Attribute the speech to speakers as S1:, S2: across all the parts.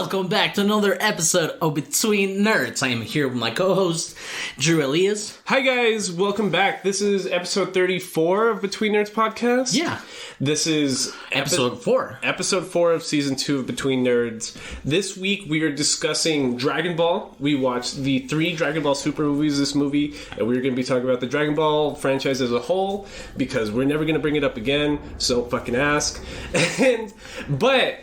S1: welcome back to another episode of Between Nerds. I am here with my co-host, Drew Elias.
S2: Hi guys, welcome back. This is episode 34 of Between Nerds podcast.
S1: Yeah.
S2: This is
S1: Episode 4.
S2: Episode 4 of season 2 of Between Nerds. This week we are discussing Dragon Ball. We watched the 3 Dragon Ball Super movies this movie, and we're going to be talking about the Dragon Ball franchise as a whole, because we're never going to bring it up again, so fucking ask. But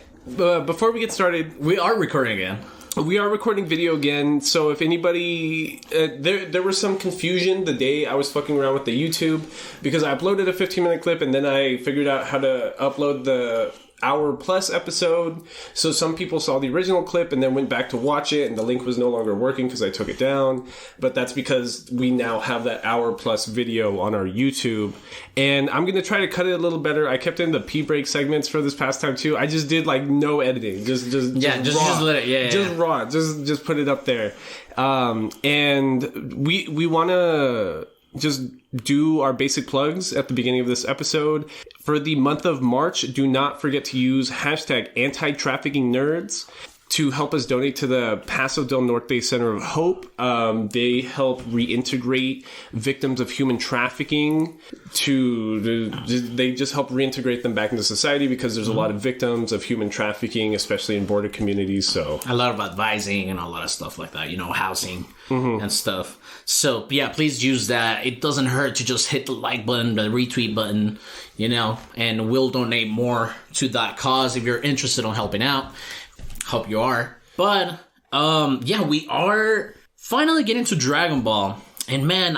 S2: before we get started,
S1: We are recording again.
S2: we are recording video again, so if anybody... there was some confusion the day I was fucking around with the YouTube, because I uploaded a 15-minute clip, and then I figured out how to upload the hour-plus episode, so some people saw the original clip and then went back to watch it, and the link was no longer working because I took it down, but that's because we now have that hour-plus video on our YouTube, and I'm going to try to cut it a little better. I kept in the pee-break segments for this past time, too. I just did, like, no editing. Just
S1: let it,
S2: raw. Just put it up there. And we want to just do our basic plugs at the beginning of this episode. For the month of March, do not forget to use hashtag anti-trafficking-nerds to help us donate to the Paso del Norte Center of Hope. They help reintegrate victims of human trafficking. They just help reintegrate them back into society, because there's a lot of victims of human trafficking, especially in border communities. So
S1: A lot of advising and a lot of stuff like that, housing and stuff. So, yeah, please use that. It doesn't hurt to just hit the like button, the retweet button, and we'll donate more to that cause if you're interested in helping out. Hope you are. But, we are finally getting to Dragon Ball. And man,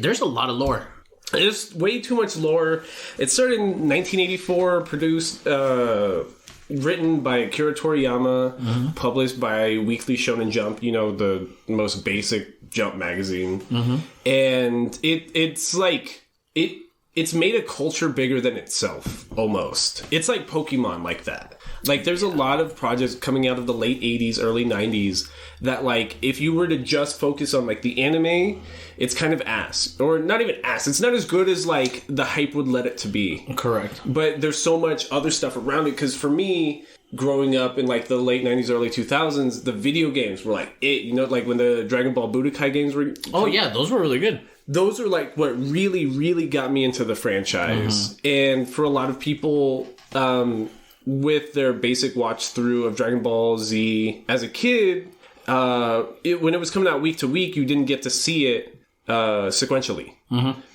S1: there's a lot of lore.
S2: There's way too much lore. It started in 1984, produced, written by Akira Toriyama, published by Weekly Shonen Jump, the most basic Jump magazine. And it's like, it's made a culture bigger than itself, almost. It's like Pokemon like that. Like, there's a lot of projects coming out of the late 80s, early 90s that, like, if you were to just focus on, like, the anime, it's kind of ass. Or not even ass. It's not as good as, like, the hype would let it to be.
S1: Correct.
S2: But there's so much other stuff around it. Because for me, growing up in, like, the late 90s, early 2000s, the video games were, like, it. Like, when the Dragon Ball Budokai games were...
S1: Oh, yeah. Those were really good.
S2: Those are, like, what really, really got me into the franchise. And for a lot of people... with their basic watch through of Dragon Ball Z as a kid, when it was coming out week to week, you didn't get to see it sequentially.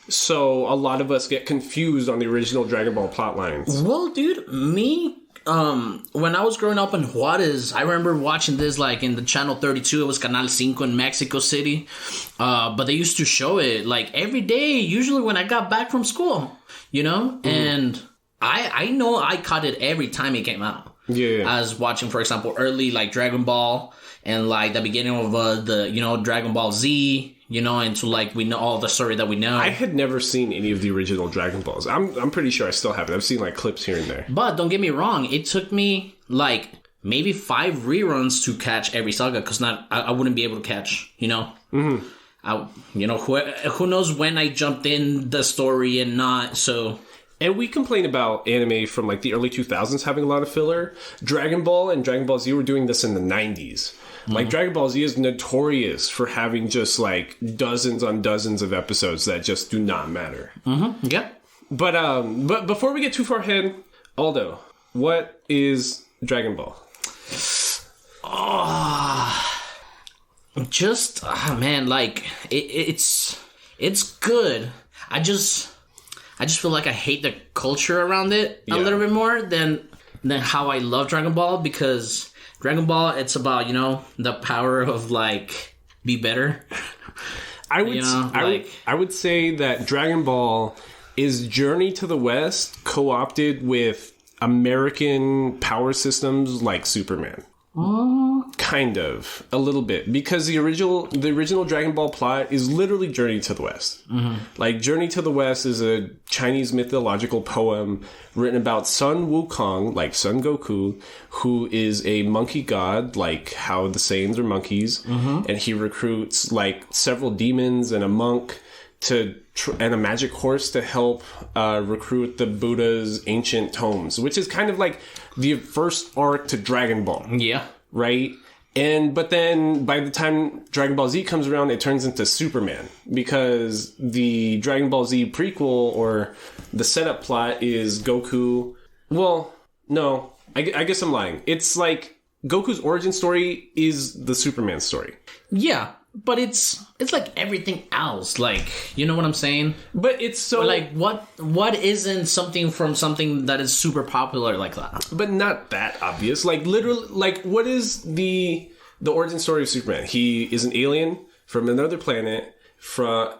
S2: So a lot of us get confused on the original Dragon Ball plot lines.
S1: Well, dude, when I was growing up in Juarez, I remember watching this like in the Channel 32. It was Canal 5 in Mexico City. But they used to show it like every day, usually when I got back from school, and... I know I caught it every time it came out.
S2: Yeah.
S1: I was watching, for example, early, like, Dragon Ball and, like, the beginning of the Dragon Ball Z, into, like, we know all the story that we know.
S2: I had never seen any of the original Dragon Balls. I'm pretty sure I still haven't. I've seen, like, clips here and there.
S1: But don't get me wrong. It took me, like, maybe 5 reruns to catch every saga, because I wouldn't be able to catch, who knows when I jumped in the story and not, so...
S2: And we complain about anime from, like, the early 2000s having a lot of filler. Dragon Ball and Dragon Ball Z were doing this in the 90s. Like, Dragon Ball Z is notorious for having just, like, dozens on dozens of episodes that just do not matter.
S1: Yeah.
S2: But before we get too far ahead, Aldo, what is Dragon Ball?
S1: Man, like, it's good. I just feel like I hate the culture around it a little bit more than how I love Dragon Ball, because Dragon Ball, it's about, the power of, like, be better.
S2: I would say that Dragon Ball is Journey to the West co-opted with American power systems like Superman. Kind of. A little bit. Because the original Dragon Ball plot is literally Journey to the West. Like, Journey to the West is a Chinese mythological poem written about Sun Wukong, like Son Goku, who is a monkey god, like how the Saiyans are monkeys. And he recruits, like, several demons and a monk and a magic horse to help recruit the Buddha's ancient tomes, which is kind of like the first arc to Dragon Ball.
S1: Yeah.
S2: right? But then by the time Dragon Ball Z comes around, it turns into Superman, because the Dragon Ball Z prequel, or the setup plot, is Goku. Well, no, I guess I'm lying. It's like Goku's origin story is the Superman story.
S1: Yeah, but it's like everything else. Like, you know what I'm saying?
S2: But it's so...
S1: Like, what isn't something from something that is super popular like that?
S2: But not that obvious. Like, literally, like, what is the origin story of Superman? He is an alien from another planet,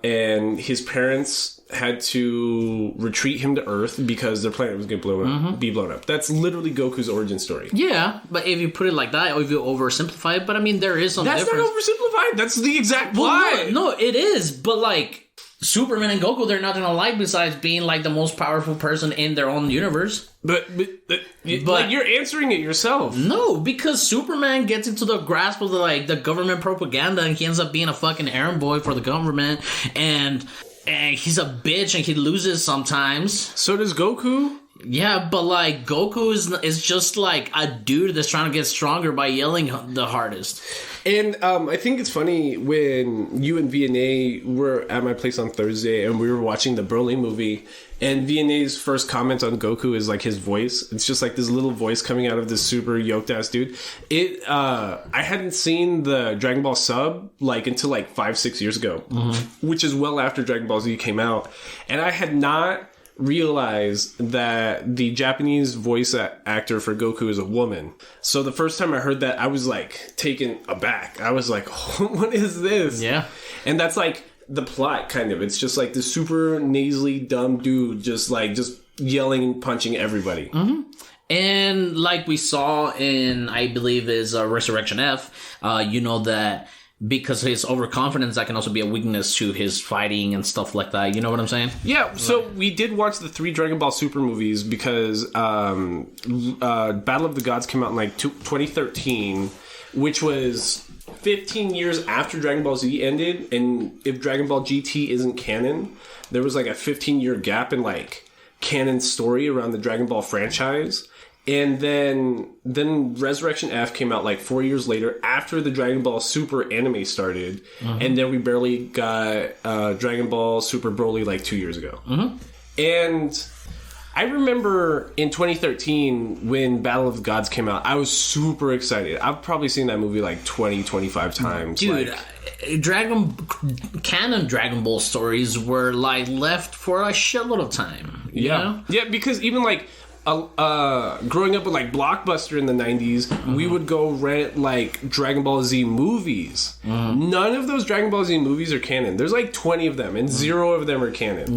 S2: and his parents had to retreat him to Earth because their planet was going to be blown up. That's literally Goku's origin story.
S1: Yeah, but if you put it like that, or if you oversimplify it, but I mean, there is some difference.
S2: That's not oversimplified. That's the exact plot.
S1: Well, no, it is, but like, Superman and Goku, they're nothing alike besides being like the most powerful person in their own universe.
S2: But like, you're answering it yourself.
S1: No, because Superman gets into the grasp of the government propaganda, and he ends up being a fucking errand boy for the government, and he's a bitch, and he loses sometimes.
S2: So does Goku.
S1: Yeah, but like, Goku is just like a dude that's trying to get stronger by yelling the hardest.
S2: And I think it's funny when you and VNA were at my place on Thursday and we were watching the Broly movie, and VNA's first comment on Goku is like his voice. It's just like this little voice coming out of this super yoked ass dude. I hadn't seen the Dragon Ball sub like until like 5-6 years ago, which is well after Dragon Ball Z came out, and I had not realized that the Japanese voice actor for Goku is a woman. So the first time I heard that, I was like taken aback. I was like, oh, what is this?
S1: Yeah.
S2: And that's like the plot, kind of. It's just like this super nasally dumb dude just yelling, punching everybody.
S1: Mm-hmm. And like we saw in, I believe, is Resurrection F, you know that because of his overconfidence, that can also be a weakness to his fighting and stuff like that. You know what I'm saying?
S2: Yeah, so we did watch the 3 Dragon Ball Super movies because Battle of the Gods came out in like 2013, which was 15 years after Dragon Ball Z ended. And if Dragon Ball GT isn't canon, there was like a 15-year gap in like canon story around the Dragon Ball franchise. And then Resurrection F came out like 4 years later after the Dragon Ball Super anime started. And then we barely got Dragon Ball Super Broly like 2 years ago. And I remember in 2013 when Battle of the Gods came out, I was super excited. I've probably seen that movie like 20-25 times.
S1: Dude, canon Dragon Ball stories were like left for a shitload of time. You know?
S2: Yeah, because even like growing up with like Blockbuster in the 90s, we would go rent like Dragon Ball Z movies. None of those Dragon Ball Z movies are canon. There's like 20 of them, and 0 of them are canon.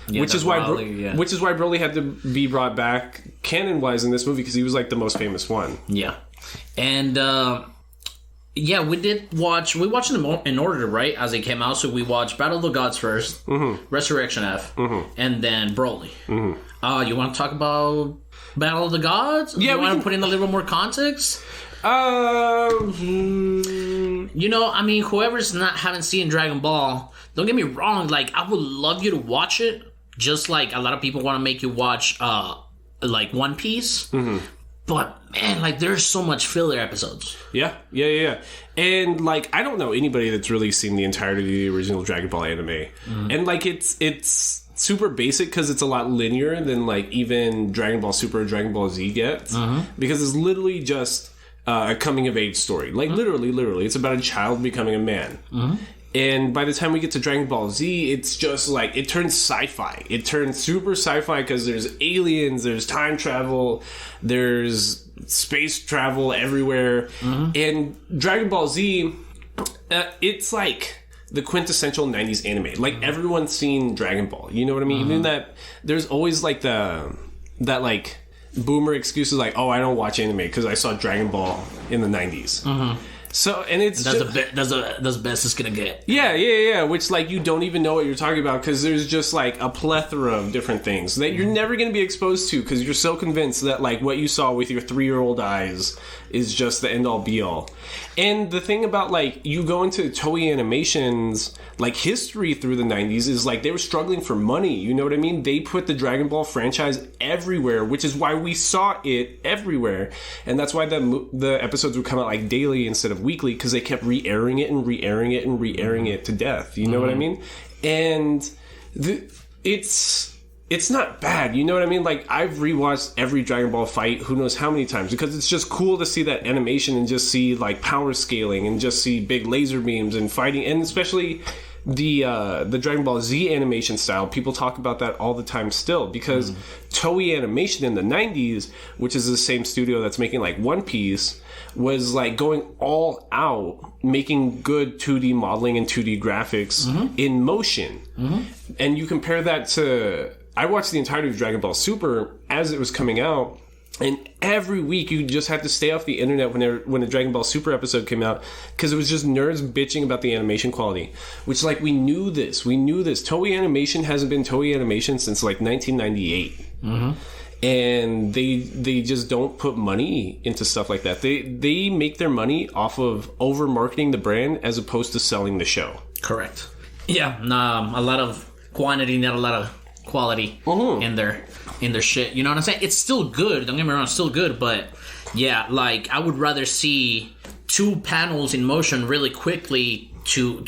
S2: Which is why Broly had to be brought back canon wise in this movie, because he was like the most famous one.
S1: And we watched them in order, right, as they came out. So we watched Battle of the Gods first, Resurrection F, and then Broly. You want to talk about Battle of the Gods?
S2: Yeah,
S1: you want to put in a little more context? You know, I mean, whoever's haven't seen Dragon Ball, don't get me wrong, like, I would love you to watch it, just like a lot of people want to make you watch like One Piece. But man, like, there's so much filler episodes.
S2: Yeah. And like, I don't know anybody that's really seen the entirety of the original Dragon Ball anime. And like, it's super basic because it's a lot linear than like even Dragon Ball Super or Dragon Ball Z gets, because it's literally just a coming of age story. Like literally, it's about a child becoming a man. And by the time we get to Dragon Ball Z, it's just like, it turns sci-fi. It turns super sci-fi because there's aliens, there's time travel, there's space travel everywhere. And Dragon Ball Z, it's like the quintessential 90s anime. Like, everyone's seen Dragon Ball. You know what I mean? Even that, there's always like that like boomer excuses like, oh, I don't watch anime because I saw Dragon Ball in the 90s. So, and it's
S1: that's the best it's gonna get.
S2: Yeah. Which, like, you don't even know what you're talking about because there's just, like, a plethora of different things that you're never going to be exposed to because you're so convinced that, like, what you saw with your 3-year-old eyes is just the end-all be-all. And the thing about, like, you go into Toei Animation's, like, history through the 90s is, like, they were struggling for money. You know what I mean? They put the Dragon Ball franchise everywhere, which is why we saw it everywhere. And that's why the episodes would come out, like, daily instead of weekly, because they kept re-airing it and re-airing it and re-airing it to death. You know what I mean? And it's not bad, you know what I mean? Like, I've rewatched every Dragon Ball fight who knows how many times because it's just cool to see that animation and just see, like, power scaling and just see big laser beams and fighting, and especially the Dragon Ball Z animation style. People talk about that all the time still because Toei Animation in the 90s, which is the same studio that's making, like, One Piece, was, like, going all out making good 2D modeling and 2D graphics in motion. And you compare that to... I watched the entirety of Dragon Ball Super as it was coming out, and every week you just had to stay off the internet when a Dragon Ball Super episode came out because it was just nerds bitching about the animation quality. Which, like, we knew this. Toei Animation hasn't been Toei Animation since, like, 1998. And they just don't put money into stuff like that. They make their money off of over marketing the brand as opposed to selling the show.
S1: Correct. Yeah, a lot of quantity, not a lot of quality in their shit. You know what I'm saying? It's still good. Don't get me wrong, it's still good, but yeah, like, I would rather see 2 panels in motion really quickly to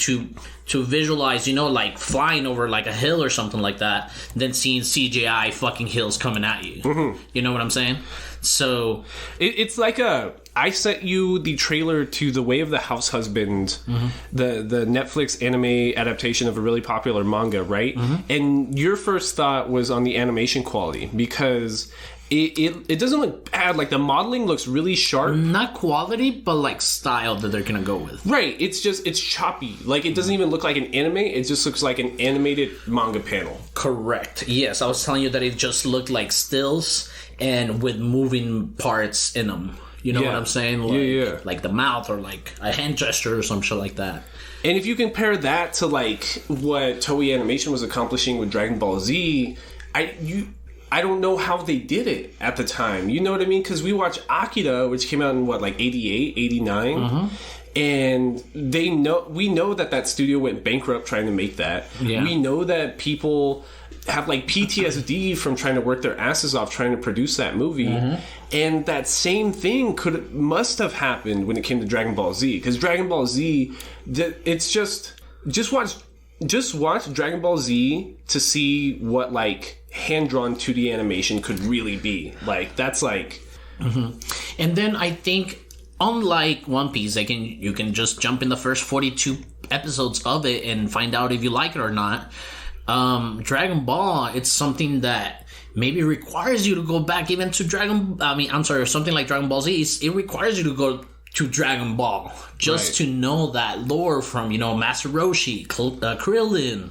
S1: visualize, you know, like flying over like a hill or something like that, than seeing CGI fucking hills coming at you. You know what I'm saying? So
S2: it's like I sent you the trailer to The Way of the House Husband, the Netflix anime adaptation of a really popular manga, right? And your first thought was on the animation quality because it doesn't look bad. Like, the modeling looks really sharp.
S1: Not quality, but like style that they're gonna go with.
S2: Right. It's choppy. Like, it doesn't even look like an anime. It just looks like an animated manga panel.
S1: Correct. Yes, I was telling you that it just looked like stills and with moving parts in them. You know what I'm saying? Like, like the mouth or like a hand gesture or some shit like that.
S2: And if you compare that to, like, what Toei Animation was accomplishing with Dragon Ball Z, I don't know how they did it at the time. You know what I mean? Because we watched Akira, which came out in, what, like 88, 89? And we know that studio went bankrupt trying to make that. Yeah. We know that people have, like, PTSD from trying to work their asses off trying to produce that movie. And that same thing must have happened when it came to Dragon Ball Z. Because Dragon Ball Z, it's just watch Dragon Ball Z to see what, like, hand-drawn 2D animation could really be. Like, that's like...
S1: And then I think, unlike One Piece, you can just jump in the first 42 episodes of it and find out if you like it or not. Dragon Ball, it's something that maybe requires you to go back even to something like Dragon Ball Z. It requires you to go to Dragon Ball just to know that lore from, you know, Master Roshi, Krillin.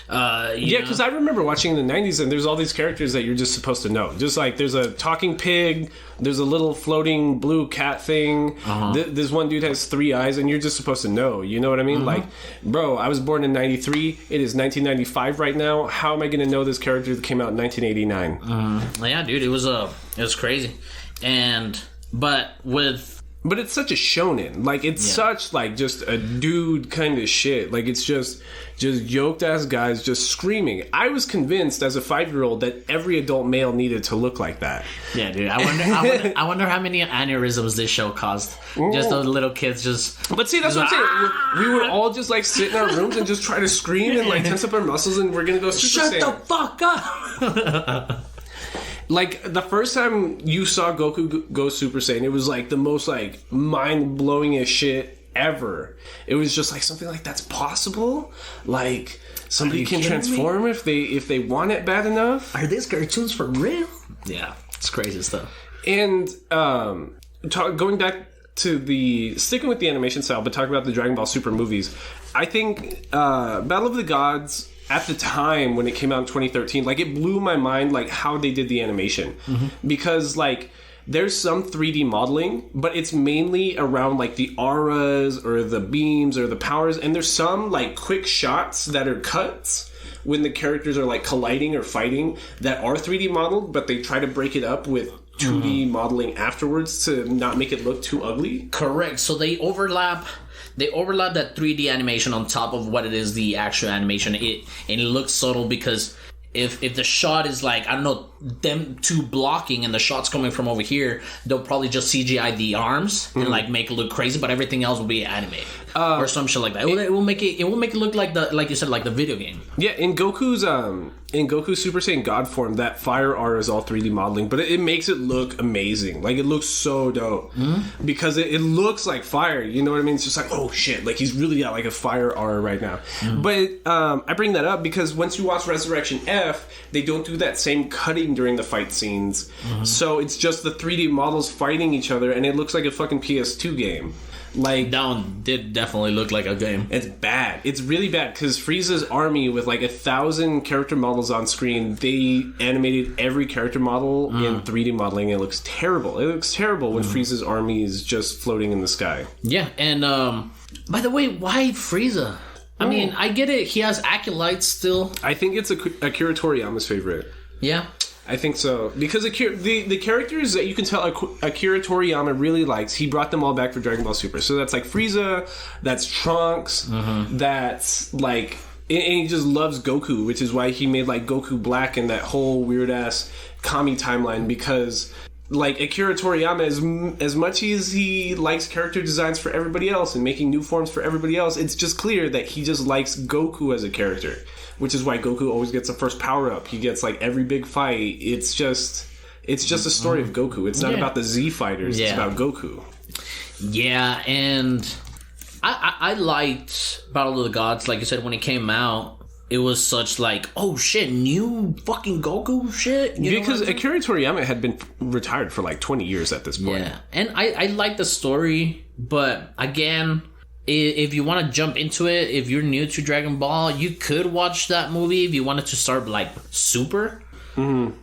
S2: Because I remember watching in the 90s and there's all these characters that you're just supposed to know. Just like there's a talking pig, there's a little floating blue cat thing, this one dude has 3 eyes and you're just supposed to know. You know what I mean? Like, bro, I was born in 93. It is 1995 right now. How am I going to know this character that came out in 1989?
S1: Yeah, dude, it was crazy.
S2: But it's such a shonen. Like, it's such, like, just a dude kind of shit. Like, it's just yoked-ass guys just screaming. I was convinced as a 5-year-old that every adult male needed to look like that.
S1: Yeah, dude. I wonder how many aneurysms this show caused. Just those little kids just...
S2: But see, that's what I'm saying. We would all just, like, sit in our rooms and just try to scream and, like, tense up our muscles and we're gonna go Super Saiyan.
S1: Shut the fuck up!
S2: Like, the first time you saw Goku go Super Saiyan, it was, like, the most, like, mind-blowing-ish shit ever. It was just, like, something like, that's possible? Like, somebody can transform if they want it bad enough?
S1: Are these cartoons for real? Yeah, it's crazy stuff.
S2: And, going back to sticking with the animation style, but talking about the Dragon Ball Super movies, I think, Battle of the Gods... At the time when it came out in 2013, like, it blew my mind, like, how they did the animation. Because, like, there's some 3D modeling, but it's mainly around like the auras or the beams or the powers, and there's some like quick shots that are cuts when the characters are like colliding or fighting that are 3D modeled, but they try to break it up with 2D modeling afterwards to not make it look too ugly.
S1: Correct. So they overlap that 3D animation on top of what it is the actual animation. And it looks subtle because if the shot is like, I don't know, them two blocking and the shot's coming from over here, they'll probably just CGI the arms and like make it look crazy, but everything else will be animated or some shit like that. It will make it look like like you said, like the video game.
S2: Yeah, in Goku's Super Saiyan God form, that fire art is all 3D modeling, but it makes it look amazing. Like, it looks so dope because it looks like fire. You know what I mean? It's just like, oh shit, like he's really got like a fire aura right now. But I bring that up because once you watch Resurrection F, they don't do that same cutting during the fight scenes. So it's just the 3D models fighting each other, and it looks like a fucking PS2 game. Like,
S1: that one did definitely look like a game.
S2: It's bad. It's really bad because Frieza's army with like 1,000 character models on screen, they animated every character model in 3D modeling. It looks terrible. It looks terrible when Frieza's army is just floating in the sky.
S1: Yeah, and by the way, why Frieza? I mean, I get it. He has acolytes still.
S2: I think it's Akira Toriyama's favorite.
S1: Yeah.
S2: I think so. Because the characters that you can tell Akira Toriyama really likes, he brought them all back for Dragon Ball Super. So that's like Frieza, that's Trunks, that's like... And he just loves Goku, which is why he made like Goku Black and that whole weird-ass Kami timeline, because... Like, Akira Toriyama, as much as he likes character designs for everybody else and making new forms for everybody else, it's just clear that he just likes Goku as a character. Which is why Goku always gets the first power-up. He gets, like, every big fight. It's just a story of Goku. It's not about the Z Fighters. It's about Goku.
S1: Yeah, and I liked Battle of the Gods. Like you said, when it came out, it was such like, oh shit, new fucking Goku shit.
S2: Because Akira Toriyama had been retired for like 20 years at this point.
S1: Yeah, and I like the story, but again, if you want to jump into it, if you're new to Dragon Ball, you could watch that movie if you wanted to start like Super. Do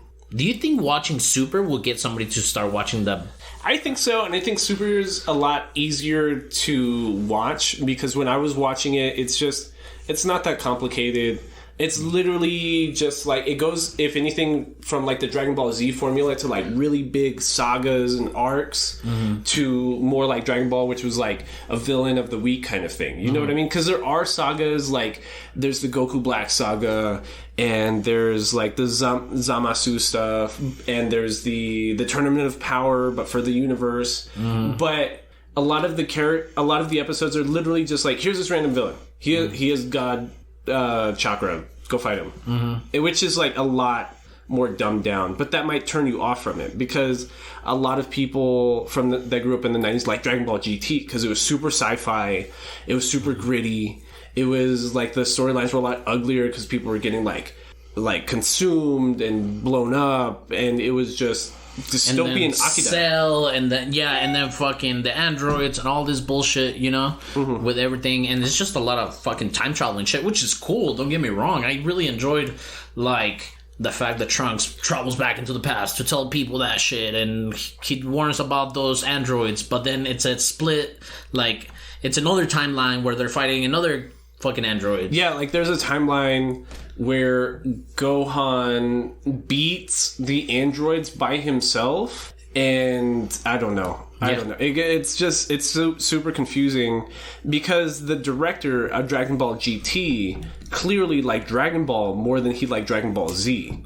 S1: you think watching Super will get somebody to start watching the...
S2: I think so, and I think Super is a lot easier to watch because when I was watching it, it's not that complicated. It's literally just like, it goes, if anything, from like the Dragon Ball Z formula to like really big sagas and arcs to more like Dragon Ball, which was like a villain of the week kind of thing. You know what I mean? Because there are sagas, like there's the Goku Black saga, and there's like the Zamasu stuff, and there's the Tournament of Power, but for the universe. But a lot of the episodes are literally just like, here's this random villain. He is God Chakra. Go fight him. Which is like a lot more dumbed down, but that might turn you off from it because a lot of people that grew up in the 90s like Dragon Ball GT because it was super sci-fi, it was super gritty, it was like the storylines were a lot uglier because people were getting like consumed and blown up, and it was just dystopian Akira.
S1: Cell, and then fucking the androids and all this bullshit, you know, with everything, and it's just a lot of fucking time traveling shit, which is cool. Don't get me wrong. I really enjoyed like the fact that Trunks travels back into the past to tell people that shit, and he warns about those androids. But then it's a split, like it's another timeline where they're fighting another fucking android.
S2: Yeah, like there's a timeline where Gohan beats the androids by himself, and I don't know. It's super confusing because the director of Dragon Ball GT clearly liked Dragon Ball more than he liked Dragon Ball Z,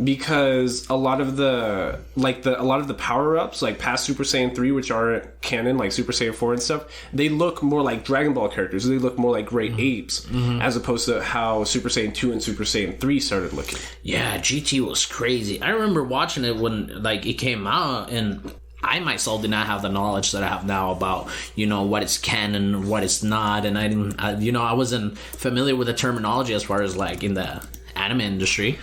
S2: because a lot of the power-ups, like past Super Saiyan 3, which are canon, like Super Saiyan 4 and stuff, they look more like Dragon Ball characters. They look more like great apes, as opposed to how Super Saiyan 2 and Super Saiyan 3 started looking.
S1: Yeah, GT was crazy. I remember watching it when like it came out, and I myself did not have the knowledge that I have now about, you know, what is canon, what is not, and I wasn't familiar with the terminology as far as like in the anime industry,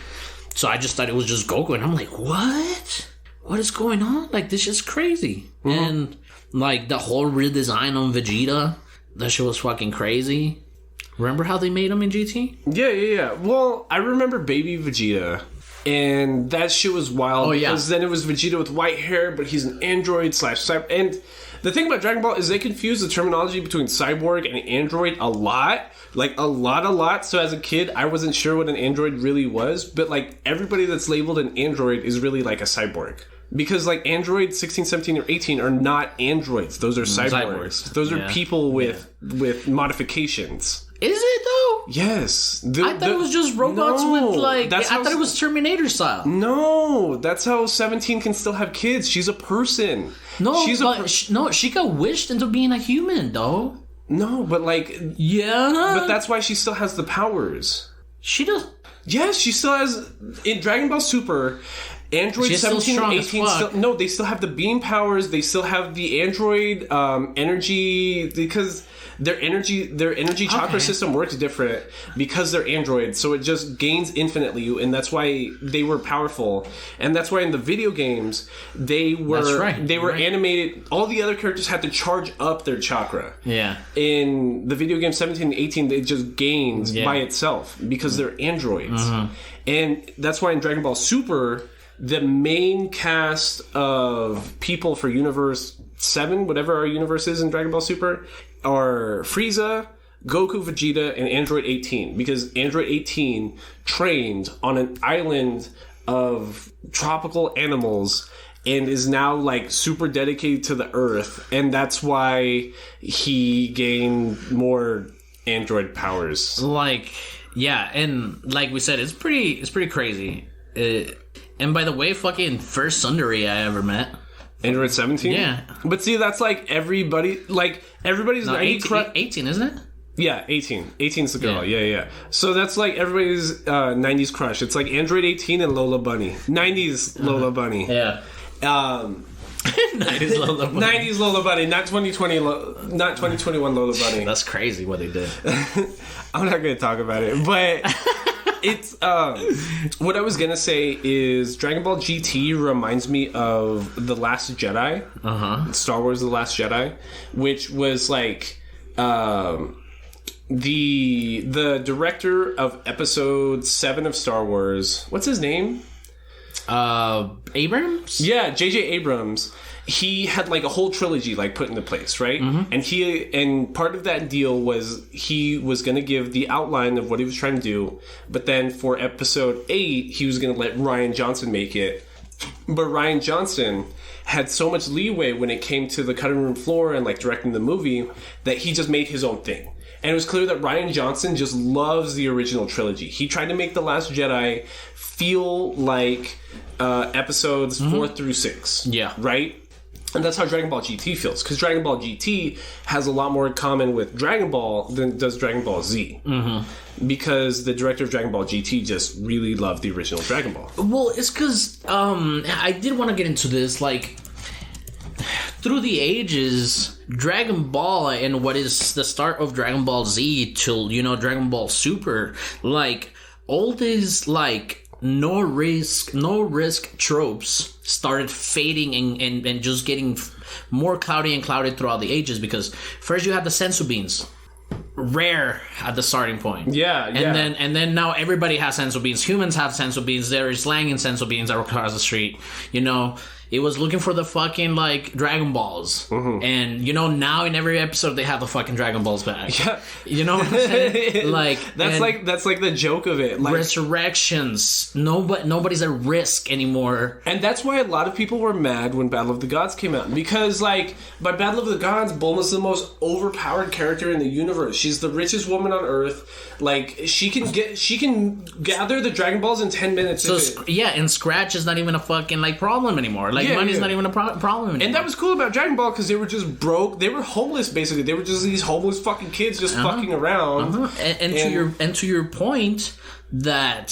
S1: so I just thought it was just Goku, and I'm like, what is going on? Like, this is crazy. And like the whole redesign on Vegeta, that shit was fucking crazy. Remember how they made him in GT?
S2: Yeah. Well, I remember Baby Vegeta. And that shit was wild.
S1: Oh, yeah.
S2: Because then it was Vegeta with white hair, but he's an android / cyborg. And the thing about Dragon Ball is they confuse the terminology between cyborg and android a lot. Like, a lot. So as a kid, I wasn't sure what an android really was. But, like, everybody that's labeled an android is really, like, a cyborg. Because, like, Android 16, 17, or 18 are not androids. Those are cyborgs. Those are people with modifications.
S1: Is it, though?
S2: Yes.
S1: I thought it was just robots with, like... I thought it was Terminator style.
S2: No. That's how 17 can still have kids. She's a person.
S1: No, she got wished into being a human, though.
S2: No, but, like...
S1: Yeah?
S2: But that's why she still has the powers.
S1: She does...
S2: Yes, she still has... In Dragon Ball Super... Android 17 and 18 they still have the beam powers, they still have the android energy, because their energy chakra system works different because they're androids, so it just gains infinitely, and that's why they were powerful. And that's why in the video games they were animated. All the other characters had to charge up their chakra.
S1: Yeah.
S2: In the video game 17 and 18, it just gains by itself because they're androids. And that's why in Dragon Ball Super, the main cast of people for Universe 7, whatever our universe is in Dragon Ball Super, are Frieza, Goku, Vegeta, and Android 18. Because Android 18 trained on an island of tropical animals and is now, like, super dedicated to the Earth. And that's why he gained more android powers.
S1: Like, yeah, and like we said, it's pretty crazy. And by the way, fucking first Sundari I ever met.
S2: Android 17?
S1: Yeah.
S2: But see, that's like everybody's
S1: 18, isn't it?
S2: Yeah, 18. 18's the girl. Yeah. So that's like everybody's 90s crush. It's like Android 18 and Lola Bunny. 90s Lola Bunny.
S1: Yeah. 90s Lola Bunny.
S2: 90s Lola Bunny, not 2021 Lola Bunny.
S1: That's crazy what they did.
S2: I'm not going to talk about it, but... It's what I was gonna say is Dragon Ball GT reminds me of The Last Jedi, Star Wars: The Last Jedi, which was like the director of Episode 7 of Star Wars. What's his name?
S1: Abrams?
S2: Yeah, J.J. Abrams. He had like a whole trilogy like put into place, right? And part of that deal was he was going to give the outline of what he was trying to do, but then for Episode 8 he was going to let Rian Johnson make it. But Rian Johnson had so much leeway when it came to the cutting room floor and like directing the movie that he just made his own thing. And it was clear that Rian Johnson just loves the original trilogy. He tried to make The Last Jedi feel like episodes 4 through 6.
S1: Yeah.
S2: Right? And that's how Dragon Ball GT feels. Because Dragon Ball GT has a lot more in common with Dragon Ball than does Dragon Ball Z. Because the director of Dragon Ball GT just really loved the original Dragon Ball.
S1: Well, it's because I did want to get into this. Like, through the ages, Dragon Ball and what is the start of Dragon Ball Z till, Dragon Ball Super, like, all these, like, no risk tropes started fading and just getting more cloudy and clouded throughout the ages, because first you had the sensu beans, rare at the starting point. And then now everybody has sensu beans. Humans have sensu beans. There is slanging sensu beans across the street. It was looking for the fucking, like, Dragon Balls. And, now in every episode they have the fucking Dragon Balls back. Yeah. You know what I'm saying? Like,
S2: that's like the joke of it. Like,
S1: resurrections. Nobody's at risk anymore.
S2: And that's why a lot of people were mad when Battle of the Gods came out. Because, like, by Battle of the Gods, Bulma's the most overpowered character in the universe. She's the richest woman on Earth. Like, she can gather the Dragon Balls in 10 minutes.
S1: So, and Scratch is not even a fucking, like, problem anymore. Like, money's not even a problem anymore.
S2: And that was cool about Dragon Ball, because they were just broke. They were homeless, basically. They were just these homeless fucking kids just fucking around.
S1: And to your point that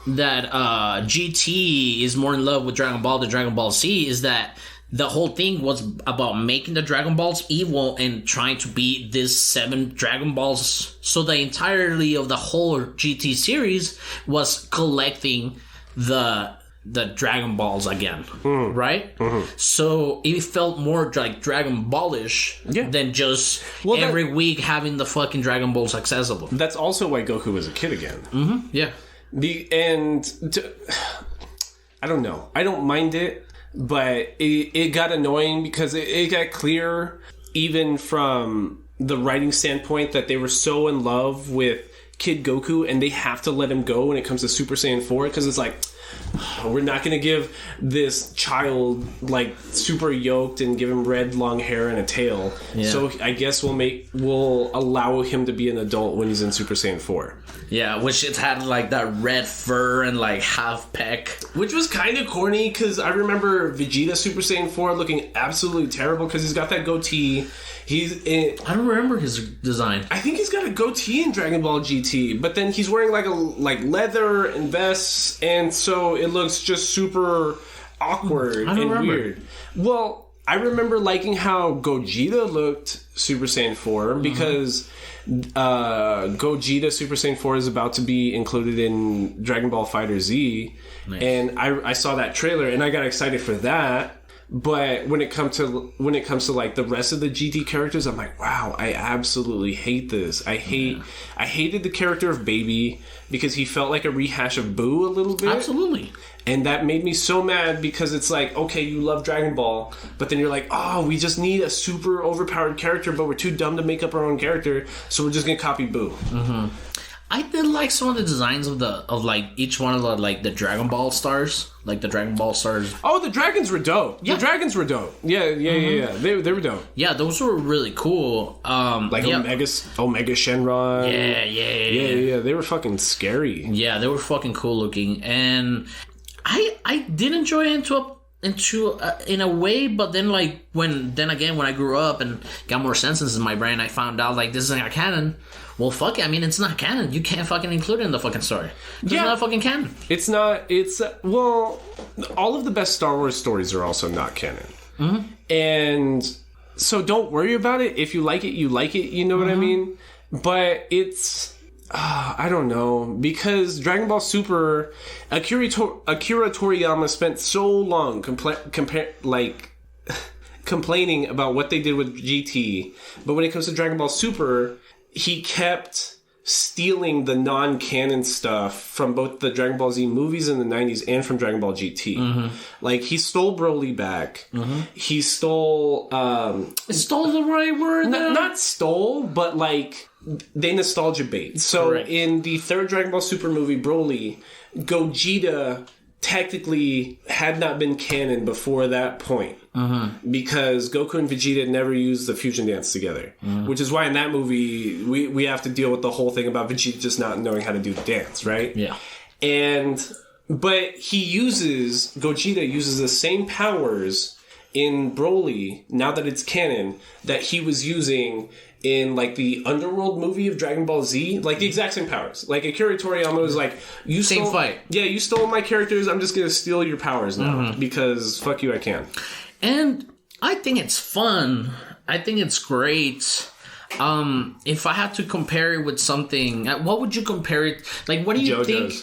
S1: GT is more in love with Dragon Ball than Dragon Ball Z, is that the whole thing was about making the Dragon Balls evil and trying to beat these 7 Dragon Balls. So the entirety of the whole GT series was collecting the Dragon Balls again, right? So it felt more like Dragon Ball-ish than just every week having the fucking Dragon Balls accessible.
S2: That's also why Goku was a kid again.
S1: Yeah.
S2: I don't know. I don't mind it, but it got annoying because it got clear, even from the writing standpoint, that they were so in love with Kid Goku and they have to let him go when it comes to Super Saiyan 4, because it's like, we're not going to give this child like super yoked and give him red long hair and a tail. Yeah. So I guess we'll allow him to be an adult when he's in Super Saiyan 4.
S1: Yeah, which it had like that red fur and like half peck,
S2: which was kind of corny because I remember Vegeta Super Saiyan 4 looking absolutely terrible because he's got that goatee.
S1: I don't remember his design.
S2: I think he's got a goatee in Dragon Ball GT, but then he's wearing like leather and vests, and so it looks just super awkward and weird. Well, I remember liking how Gogeta looked Super Saiyan 4 because Gogeta Super Saiyan 4 is about to be included in Dragon Ball FighterZ, nice. And I saw that trailer and I got excited for that. But when it comes to like the rest of the GT characters, I'm like, wow, I absolutely hate this. I hated the character of Baby because he felt like a rehash of Boo a little bit.
S1: Absolutely.
S2: And that made me so mad because it's like, okay, you love Dragon Ball, but then you're like, oh, we just need a super overpowered character, but we're too dumb to make up our own character, so we're just gonna copy Boo.
S1: Mm-hmm. I did like some of the designs of like each one of the Dragon Ball stars, like the Dragon Ball stars.
S2: Oh, the dragons were dope. Yeah. The dragons were dope. Yeah. They were dope.
S1: Yeah, those were really cool.
S2: Omega Shenron. Yeah. They were fucking scary.
S1: Yeah, they were fucking cool looking, and I did enjoy it in a way, but then when I grew up and got more senses in my brain, I found out like this is not canon. Well, fuck it. I mean, it's not canon. You can't fucking include it in the fucking story. It's not fucking canon.
S2: It's not. It's well, all of the best Star Wars stories are also not canon, and so don't worry about it. If you like it, you like it. You know what I mean? But it's. I don't know, because Dragon Ball Super, Akira Toriyama spent so long complaining about what they did with GT, but when it comes to Dragon Ball Super, he kept stealing the non-canon stuff from both the Dragon Ball Z movies in the 90s and from Dragon Ball GT. Like, he stole Broly back. He stole...
S1: stole the right word?
S2: Not stole, but like... they nostalgia bait. So correct. In the third Dragon Ball Super movie, Broly, Gogeta technically had not been canon before that point. Because Goku and Vegeta never used the fusion dance together. Which is why in that movie, we have to deal with the whole thing about Vegeta just not knowing how to do the dance, right?
S1: Yeah.
S2: But Gogeta uses the same powers in Broly, now that it's canon, that he was using in like the Underworld movie of Dragon Ball Z, like the exact same powers. Like Akira Toriyama was like, you stole my characters, I'm just gonna steal your powers now because fuck you, I can.
S1: And I think it's fun. I think it's great. If I had to compare it with something, what would you compare it? Like, what do you think?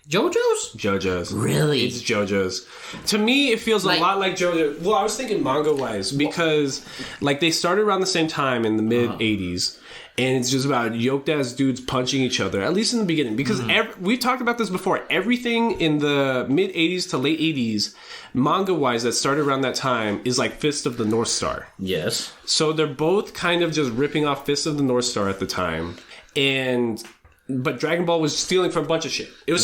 S1: JoJo's? Really?
S2: It's JoJo's. To me, it feels a lot like JoJo. Well, I was thinking manga-wise because, like, they started around the same time in the mid-'80s, and it's just about yoked-ass dudes punching each other, at least in the beginning. Because we've talked about this before. Everything in the mid-'80s to late '80s, manga-wise, that started around that time is like Fist of the North Star.
S1: Yes.
S2: So they're both kind of just ripping off Fist of the North Star at the time, but Dragon Ball was stealing from a bunch of shit. It was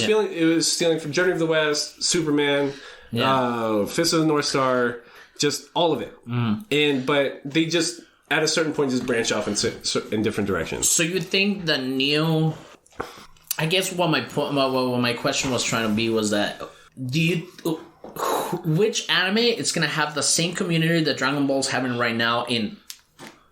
S2: stealing from Journey of the West, Superman, Fist of the North Star, just all of it. But they just at a certain point just branch off in different directions.
S1: So you think that Neo? I guess what my question was trying to be was that which anime is gonna have the same community that Dragon Ball's having right now in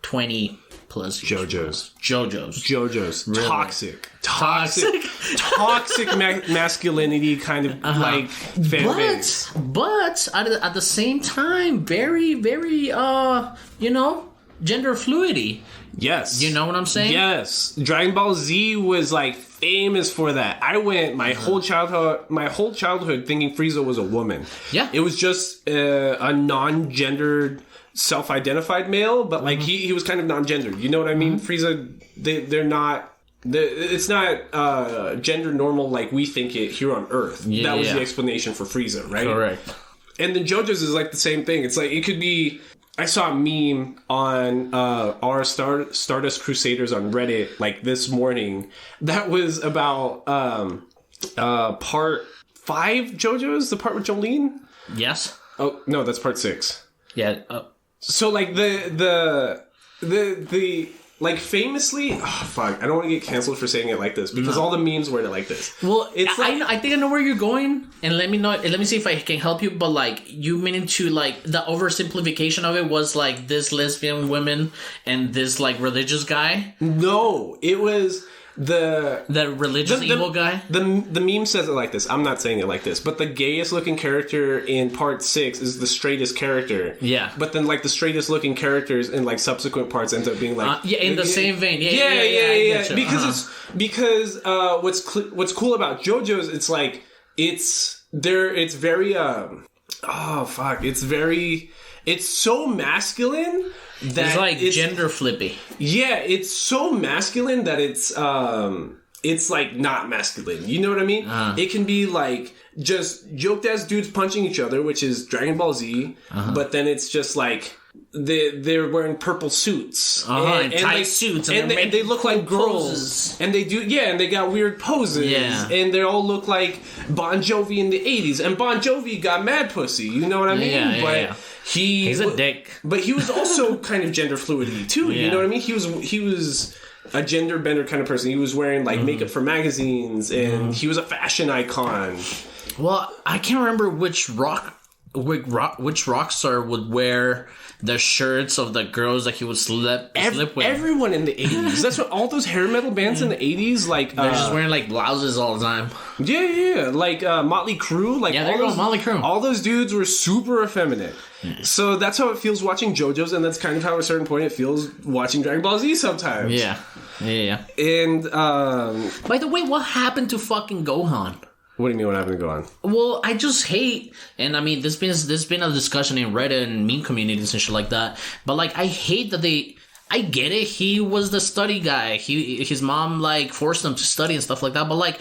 S1: 20 plus
S2: years? JoJo's.
S1: Really?
S2: Toxic masculinity kind of like fan base.
S1: But at the same time, very, very, gender fluidity.
S2: Yes.
S1: You know what I'm saying?
S2: Yes. Dragon Ball Z was like famous for that. I went my whole childhood thinking Frieza was a woman.
S1: Yeah.
S2: It was just a non-gendered self-identified male, but like he was kind of non-gendered. You know what I mean? Frieza, they're not It's not gender normal like we think it here on Earth.
S1: Yeah,
S2: that was the explanation for Frieza, right?
S1: Correct.
S2: And then JoJo's is like the same thing. It's like, it could be... I saw a meme on our Stardust Crusaders on Reddit like this morning that was about part 5 JoJo's, the part with Jolene.
S1: Yes.
S2: Oh no, that's part 6.
S1: Yeah.
S2: So like the like famously, fuck, I don't want to get canceled for saying it like this because all the memes were like this.
S1: Well,
S2: it's like,
S1: I think I know where you're going, and let me see if I can help you. But like, you meaning to like the oversimplification of it was like this lesbian woman and this like religious guy.
S2: No, it was the
S1: religious evil guy.
S2: The meme says it like this. I'm not saying it like this, but the gayest looking character in part 6 is the straightest character.
S1: Yeah.
S2: But then like the straightest looking characters in like subsequent parts ends up being like
S1: in the same vein.
S2: Yeah. Because what's cool about JoJo's, it's like it's very it's so masculine that
S1: it's like gender flippy.
S2: Yeah, it's so masculine that it's like not masculine. You know what I mean? It can be like just joked ass dudes punching each other, which is Dragon Ball Z, but then it's just like they're wearing purple suits
S1: and tight suits,
S2: and they look like girls,
S1: poses.
S2: and they do and they got weird poses, and they all look like Bon Jovi in the 80s, and Bon Jovi got mad pussy. You know what I mean? But he's
S1: a dick.
S2: But he was also kind of gender fluid too. You know what I mean? He was a gender bender kind of person. He was wearing like makeup for magazines, and he was a fashion icon.
S1: Well, I can't remember which rock star would wear the shirts of the girls that he would slip with.
S2: Everyone in the 80s. That's what all those hair metal bands in the 80s, like...
S1: They're just wearing, like, blouses all the time.
S2: Yeah. Like, Motley Crue. Like,
S1: there goes Motley Crue.
S2: All those dudes were super effeminate. So that's how it feels watching JoJo's, and that's kind of how, at a certain point, it feels watching Dragon Ball Z sometimes.
S1: Yeah.
S2: And,
S1: by the way, what happened to fucking Gohan?
S2: What do you mean what happened to Gohan?
S1: Well, I just hate, and I mean, there's been a discussion in Reddit and meme communities and shit like that, but like, I hate that I get it, he was the study guy, his mom like forced him to study and stuff like that, but like,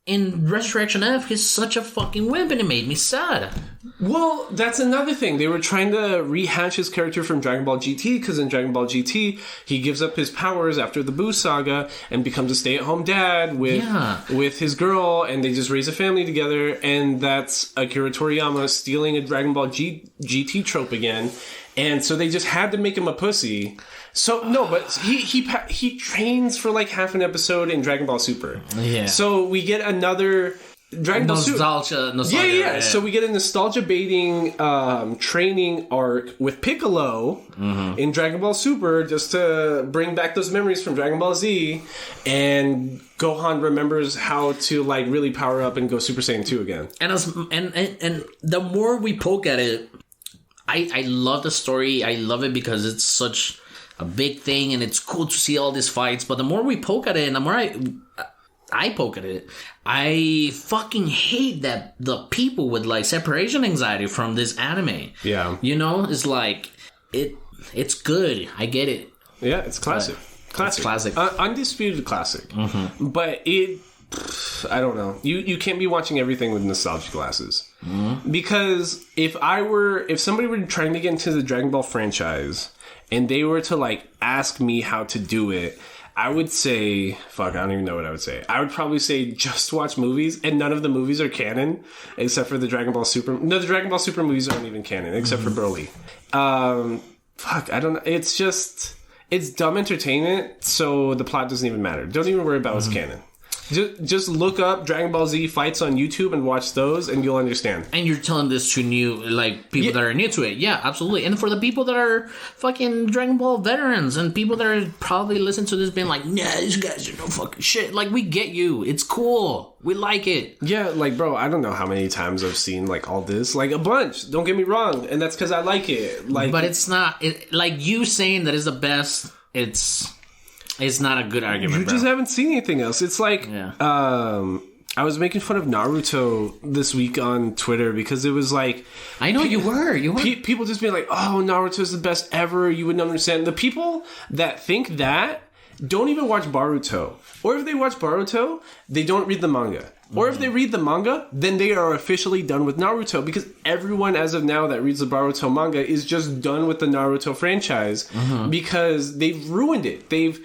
S1: in Resurrection F, he's such a fucking wimp and it made me sad.
S2: Well, that's another thing. They were trying to rehash his character from Dragon Ball GT, because in Dragon Ball GT, he gives up his powers after the Buu saga and becomes a stay-at-home dad with his girl, and they just raise a family together, and that's Akira Toriyama stealing a Dragon Ball GT trope again. And so they just had to make him a pussy. So no, but he trains for like half an episode in Dragon Ball Super. Yeah. So we get another Dragon Ball Super. Nostalgia. Yeah. So we get a nostalgia baiting training arc with Piccolo in Dragon Ball Super, just to bring back those memories from Dragon Ball Z, and Gohan remembers how to like really power up and go Super Saiyan 2 again.
S1: And the more we poke at it, I love the story. I love it because it's such a big thing and it's cool to see all these fights. But the more we poke at it and the more I poke at it, I fucking hate that the people with like separation anxiety from this anime. Yeah. You know, it's like, it's good. I get it.
S2: Yeah, it's classic. Classic.
S1: It's classic.
S2: Undisputed classic. Mm-hmm. But I don't know. You can't be watching everything with nostalgia glasses. Mm-hmm. Because if somebody were trying to get into the Dragon Ball franchise and they were to like ask me how to do it, I would say, fuck, I don't even know what I would say. I would probably say just watch movies, and none of the movies are canon except for the Dragon Ball Super. No, the Dragon Ball Super movies aren't even canon except for Broly. Fuck, I don't know. It's dumb entertainment, so the plot doesn't even matter. Don't even worry about what's canon. Just look up Dragon Ball Z fights on YouTube and watch those, and you'll understand.
S1: And you're telling this to people that are new to it. Yeah, absolutely. And for the people that are fucking Dragon Ball veterans and people that are probably listening to this being like, nah, these guys are no fucking shit. Like, we get you. It's cool. We like it.
S2: Yeah, like, bro, I don't know how many times I've seen, like, all this. Like, a bunch. Don't get me wrong. And that's because I like it. Like,
S1: but it's not... like, you saying that it's the best, it's not a good argument,
S2: You just haven't seen anything else. It's like... Yeah. I was making fun of Naruto this week on Twitter because it was like...
S1: I know you were.
S2: People just being like, oh, Naruto's the best ever. You wouldn't understand. The people that think that don't even watch Boruto. Or if they watch Boruto, they don't read the manga. Or if they read the manga, then they are officially done with Naruto, because everyone as of now that reads the Boruto manga is just done with the Naruto franchise because they've ruined it. They've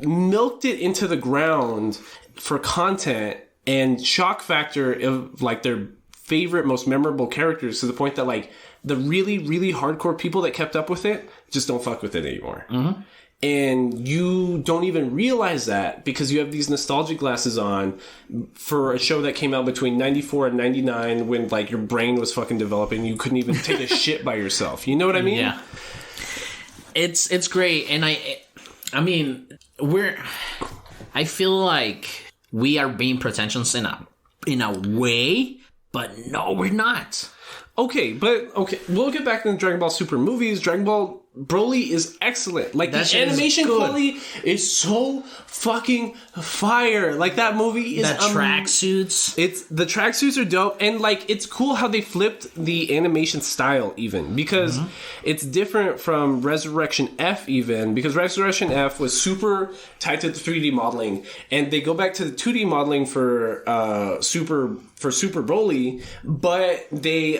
S2: milked it into the ground for content and shock factor of like their favorite, most memorable characters, to the point that like the really, really hardcore people that kept up with it just don't fuck with it anymore. And you don't even realize that because you have these nostalgic glasses on for a show that came out between 94 and 99 when, like, your brain was fucking developing. You couldn't even take a shit by yourself. You know what I mean?
S1: Yeah. It's great. And I mean, I feel like we are being pretentious in a way, but no, we're not.
S2: Okay, we'll get back to the Dragon Ball Super movies. Dragon Ball Broly is excellent. Like, the animation quality is so fucking fire. Like, that movie is...
S1: The tracksuits.
S2: The tracksuits are dope. And, like, it's cool how they flipped the animation style, even. Because it's different from Resurrection F, even. Because Resurrection F was super tied to the 3D modeling. And they go back to the 2D modeling for Super Broly. But they...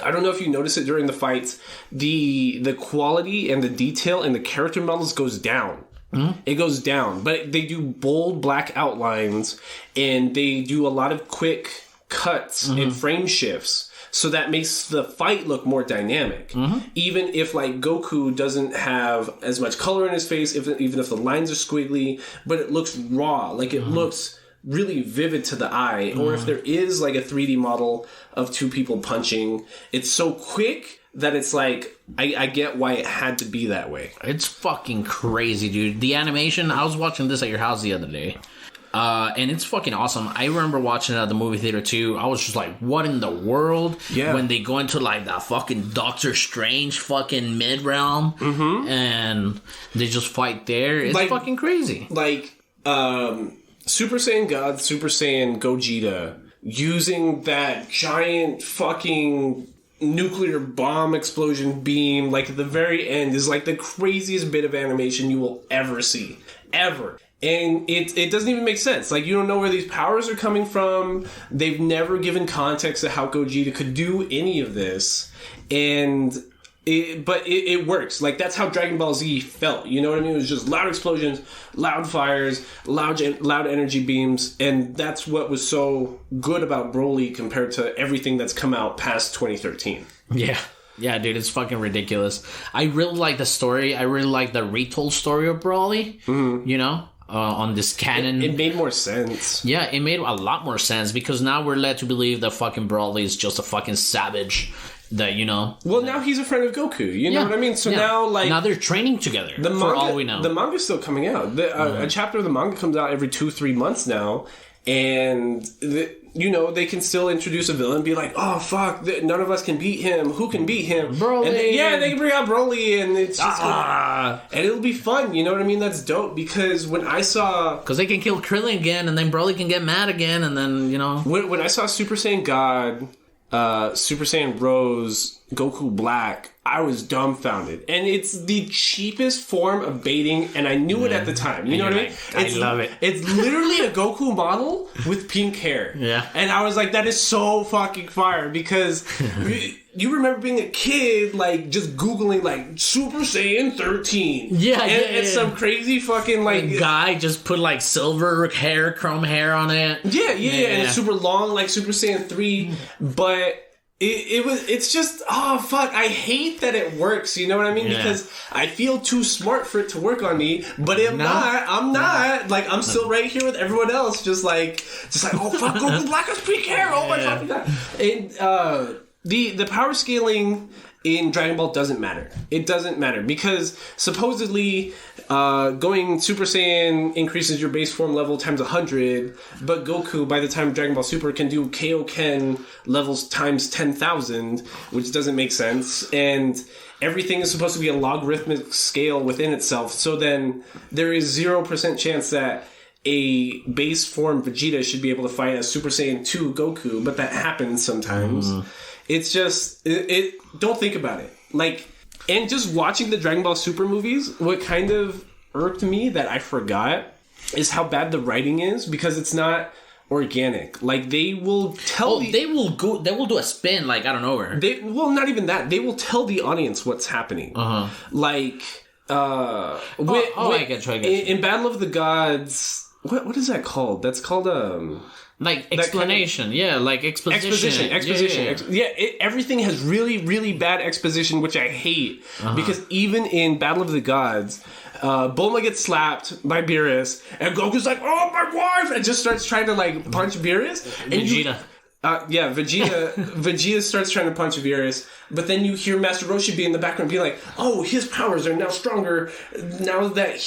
S2: I don't know if you notice it during the fights, the quality and the detail in the character models goes down. It goes down. But they do bold black outlines, and they do a lot of quick cuts and frame shifts. So that makes the fight look more dynamic. Even if, like, Goku doesn't have as much color in his face, even if the lines are squiggly, but it looks raw. Like, it looks really vivid to the eye. Or if there is, like, a 3D model of two people punching, it's so quick that it's like, I get why it had to be that way.
S1: It's fucking crazy, dude. The animation, I was watching this at your house the other day. And it's fucking awesome. I remember watching it at the movie theater too. I was just like, what in the world?
S2: Yeah.
S1: When they go into like that fucking Doctor Strange fucking mid-realm and they just fight there. It's like, fucking crazy.
S2: Like, Super Saiyan God, Super Saiyan Gogeta, using that giant fucking nuclear bomb explosion beam, like at the very end, is like the craziest bit of animation you will ever see. Ever. And it doesn't even make sense. Like, you don't know where these powers are coming from. They've never given context to how Gogeta could do any of this. And... It works. Like, that's how Dragon Ball Z felt. You know what I mean? It was just loud explosions, loud fires, loud energy beams, and that's what was so good about Broly compared to everything that's come out past 2013.
S1: Yeah. Yeah, dude, it's fucking ridiculous. I really like the story. I really like the retold story of Broly, you know? On this canon.
S2: It made more sense.
S1: Yeah, it made a lot more sense because now we're led to believe that fucking Broly is just a fucking savage. That, you know...
S2: Well, now he's a friend of Goku. You know what I mean? So now, like...
S1: Now they're training together, for all we know.
S2: The manga's still coming out. A chapter of the manga comes out every 2-3 months now. And, you know, they can still introduce a villain and be like, oh, fuck, none of us can beat him. Who can beat him?
S1: Broly!
S2: And they can bring out Broly, and it's just... and it'll be fun, you know what I mean? That's dope, because when I saw...
S1: Because they can kill Krillin again, and then Broly can get mad again, and then, you know...
S2: When I saw Super Saiyan God... Super Saiyan Rose, Goku Black, I was dumbfounded. And it's the cheapest form of baiting, and I knew it at the time. You know what I mean?
S1: I love it.
S2: It's literally a Goku model with pink hair.
S1: Yeah.
S2: And I was like, that is so fucking fire, because you remember being a kid, like, just Googling, like, Super Saiyan 13.
S1: Yeah,
S2: and some crazy fucking, like...
S1: The guy just put, like, silver hair, chrome hair on it.
S2: Yeah. And it's super long, like Super Saiyan 3, but... It's just, oh, fuck, I hate that it works, you know what I mean? Yeah. Because I feel too smart for it to work on me, but I'm not. Like, I'm still right here with everyone else, just like, oh, fuck, Goku Black has pink hair, oh my fucking god. And, the power scaling in Dragon Ball doesn't matter. It doesn't matter, because supposedly going Super Saiyan increases your base form level times 100, but Goku, by the time Dragon Ball Super, can do Kaioken levels times 10,000, which doesn't make sense. And everything is supposed to be a logarithmic scale within itself, so then there is 0% chance that a base form Vegeta should be able to fight a Super Saiyan 2 Goku, but that happens sometimes. It's just, don't think about it. Like, and just watching the Dragon Ball Super movies, what kind of irked me that I forgot is how bad the writing is, because it's not organic. Like, they will tell
S1: they will do a spin, like, I don't know where.
S2: Not even that. They will tell the audience what's happening. Like,
S1: I get you.
S2: In Battle of the Gods, what is that called? That's called
S1: like explanation, kind of, like exposition.
S2: Everything has really, really bad exposition, which I hate, because even in Battle of the Gods, Bulma gets slapped by Beerus, and Goku's like, "Oh, my wife!" and just starts trying to like punch Beerus.
S1: Vegeta.
S2: Vegeta starts trying to punch Beerus, but then you hear Master Roshi be in the background be like, "Oh, his powers are now stronger now that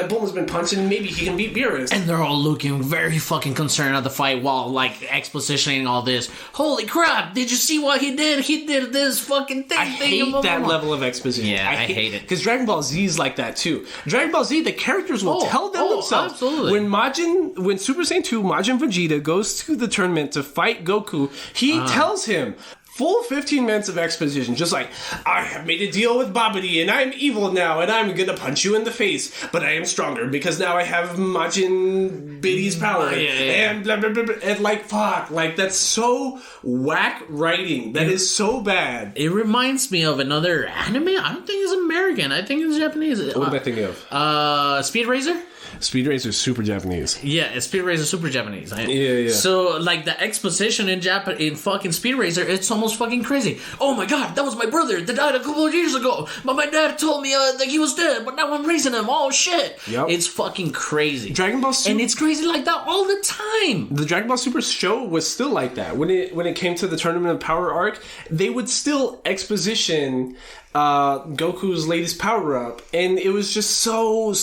S2: Bulma's been punched, and maybe he can beat Beerus."
S1: And they're all looking very fucking concerned at the fight while like expositioning all this. Holy crap! Did you see what he did? He did this fucking thing.
S2: I hate that level of exposition.
S1: Yeah, I hate it,
S2: because Dragon Ball Z is like that too. Dragon Ball Z, the characters will tell them themselves.
S1: Absolutely.
S2: When Super Saiyan 2 Majin Vegeta goes to the tournament to fight Goku, he tells him full 15 minutes of exposition, just like, "I have made a deal with Babidi, and I'm evil now, and I'm gonna punch you in the face, but I am stronger because now I have Majin Bidi's power," and blah, blah, blah, blah. And like, fuck, like, that's so whack writing. That is so bad.
S1: It reminds me of another anime. I don't think it's American. I think it's Japanese.
S2: What am I thinking of?
S1: Speed Racer?
S2: Speed Racer is super Japanese.
S1: Yeah, Speed Racer is super Japanese.
S2: Yeah.
S1: So, like, the exposition in fucking Speed Racer, it's almost fucking crazy. Oh my god, that was my brother that died a couple of years ago. But my dad told me that he was dead, but now I'm raising him. Oh shit.
S2: Yep.
S1: It's fucking crazy.
S2: Dragon Ball Super.
S1: And it's crazy like that all the time.
S2: The Dragon Ball Super show was still like that. When it came to the Tournament of Power arc, they would still exposition Goku's latest power up, and it was just so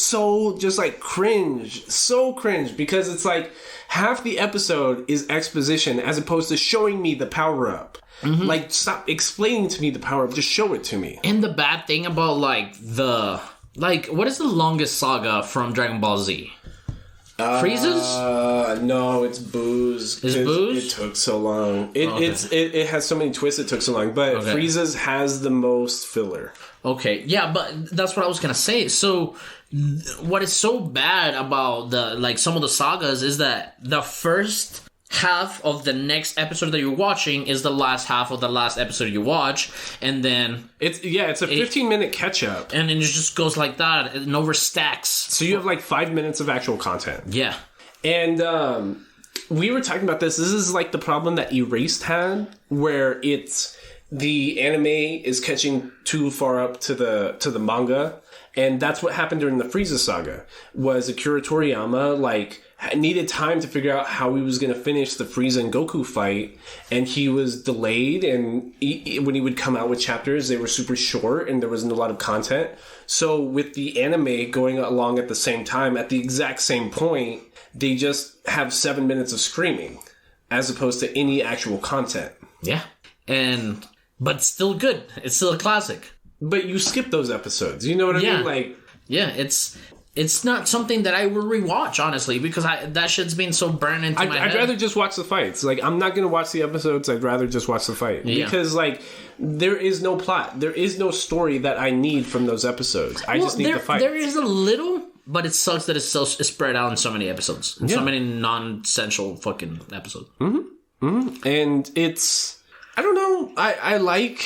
S2: just like cringe, because it's like half the episode is exposition as opposed to showing me the power up. Like, stop explaining to me the power up, just show it to me.
S1: And the bad thing about what is the longest saga from Dragon Ball Z? Frieza's?
S2: No, it's Boo's.
S1: Is Boo's?
S2: It took so long. It has so many twists. It took so long. But Frieza's has the most filler.
S1: Okay, yeah, but that's what I was gonna say. So, what is so bad about some of the sagas is that the first half of the next episode that you're watching is the last half of the last episode you watch, and then
S2: it's a 15-minute catch up,
S1: and then it just goes like that and overstacks.
S2: So you have like 5 minutes of actual content.
S1: Yeah,
S2: and we were talking about this. This is like the problem that Erased had, where it's the anime is catching too far up to the manga, and that's what happened during the Frieza saga. Was Akira Toriyama needed time to figure out how he was going to finish the Frieza and Goku fight, and he was delayed, and when he would come out with chapters, they were super short and there wasn't a lot of content. So with the anime going along at the same time, at the exact same point, they just have 7 minutes of screaming as opposed to any actual content.
S1: Yeah. But still good. It's still a classic.
S2: But you skip those episodes. You know what I mean? Like,
S1: yeah, it's not something that I will rewatch, honestly, because that shit's been so burned into my head.
S2: I'd rather just watch the fights. Like, I'm not going to watch the episodes. I'd rather just watch the fight. Yeah. Because, like, there is no plot. There is no story that I need from those episodes. I just need the fight.
S1: There is a little, but it sucks that it's spread out in so many episodes. So many non-essential fucking episodes.
S2: And it's... I don't know. I like...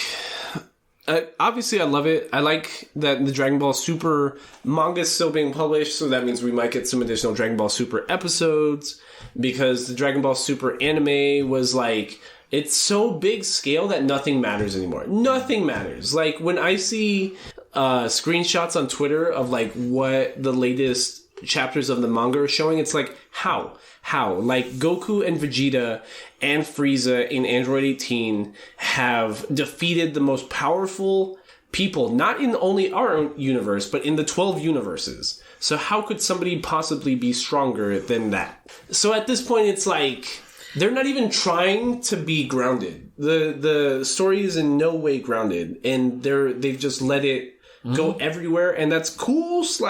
S2: obviously, I love it. I like that the Dragon Ball Super manga is still being published, so that means we might get some additional Dragon Ball Super episodes, because the Dragon Ball Super anime was like, it's so big scale that nothing matters anymore. Nothing matters. Like, when I see screenshots on Twitter of like what the latest chapters of the manga are showing, it's like, how? Like, Goku and Vegeta and Frieza in Android 18 have defeated the most powerful people, not in only our own universe, but in the 12 universes. So how could somebody possibly be stronger than that? So at this point, it's like, they're not even trying to be grounded. The story is in no way grounded, and they've just let it go everywhere, and that's cool /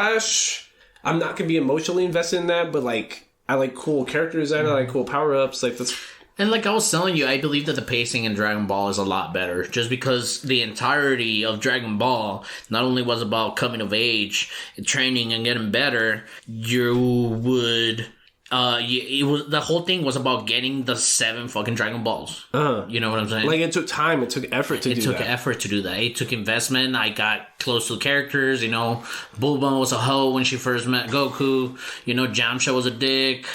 S2: I'm not going to be emotionally invested in that, but like, I like cool characters and I like cool power-ups. Like, that's
S1: And like I was telling you, I believe that the pacing in Dragon Ball is a lot better. Just because the entirety of Dragon Ball not only was about coming of age, training, and getting better, you would... it was the whole thing was about getting the 7 fucking Dragon Balls. You know what I'm saying?
S2: Like, it took time, it took effort to do that.
S1: It took effort to do that. It took investment. I got close to the characters. You know, Bulma was a hoe when she first met Goku. You know, Yamcha was a dick.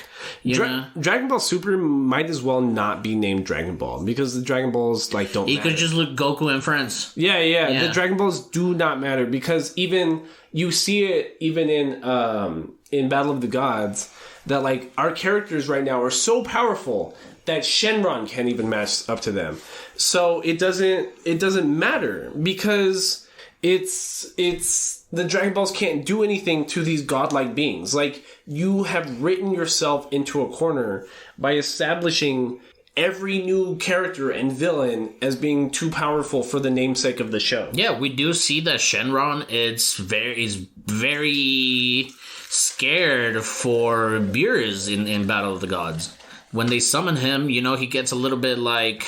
S1: You know,
S2: Dragon Ball Super might as well not be named Dragon Ball because the Dragon Balls like don't.
S1: You could just look Goku and friends.
S2: Yeah. The Dragon Balls do not matter because even you see it even in Battle of the Gods. That, like, our characters right now are so powerful that Shenron can't even match up to them. So it doesn't matter because it's the Dragon Balls can't do anything to these godlike beings. Like, you have written yourself into a corner by establishing every new character and villain as being too powerful for the namesake of the show.
S1: Yeah, we do see that Shenron is very scared for Beerus in Battle of the Gods. When they summon him, you know, he gets a little bit like,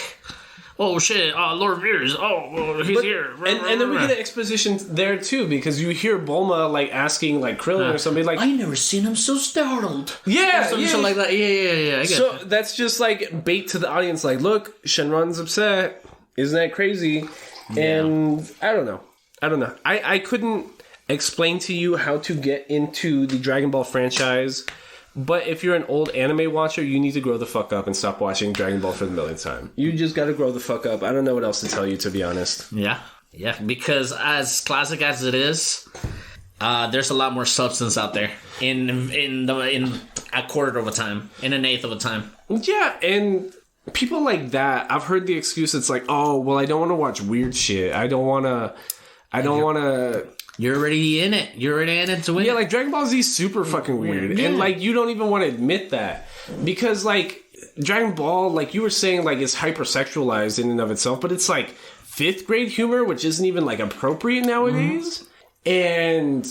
S1: oh shit, Lord Beerus, he's here.
S2: And then we get an exposition there too, because you hear Bulma like asking like Krillin or somebody like,
S1: I never seen him so startled.
S2: Yeah,
S1: something like that. Yeah. I get
S2: so that's just like bait to the audience, like, look, Shenron's upset. Isn't that crazy? Yeah. And I don't know. I couldn't explain to you how to get into the Dragon Ball franchise, but if you're an old anime watcher, you need to grow the fuck up and stop watching Dragon Ball for the millionth time. You just gotta grow the fuck up. I don't know what else to tell you, to be honest.
S1: Yeah, because as classic as it is, there's a lot more substance out there in a quarter of a time, in an eighth of a time.
S2: Yeah, and people like that, I've heard the excuse, it's like, oh, well, I don't want to watch weird shit. I don't want to...
S1: You're already in it. You're already in it to win.
S2: Yeah, like, Dragon Ball Z is super fucking weird. Yeah. And, like, you don't even want to admit that. Because, like, Dragon Ball, like, you were saying, like, it's hypersexualized in and of itself, but it's, like, 5th grade humor, which isn't even, like, appropriate nowadays. Mm-hmm. And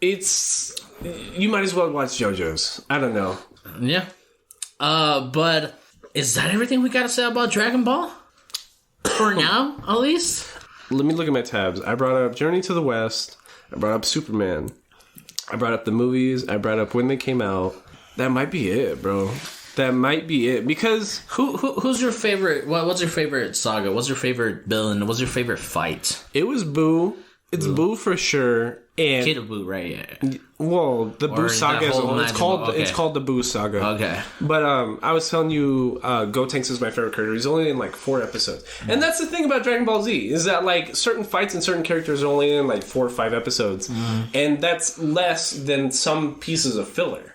S2: it's... You might as well watch JoJo's. I don't know.
S1: Yeah. But is that everything we gotta say about Dragon Ball? For now, at least?
S2: Let me look at my tabs. I brought up Journey to the West. I brought up Superman. I brought up the movies. I brought up when they came out. That might be it, bro. That might be it. Because
S1: who's your favorite? What's your favorite saga? What's your favorite villain? What's your favorite fight?
S2: It was Boo. It's Boo for sure. And
S1: Kid of Boo, right? Yeah.
S2: Well, the Boo saga is it's called the Boo saga.
S1: Okay.
S2: But I was telling you, Gotenks is my favorite character. He's only in like 4 episodes, and that's the thing about Dragon Ball Z is that like certain fights and certain characters are only in like 4 or 5 episodes, and that's less than some pieces of filler.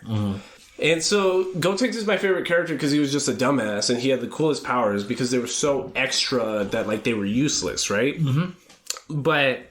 S2: And so Gotenks is my favorite character because he was just a dumbass and he had the coolest powers because they were so extra that like they were useless, right? But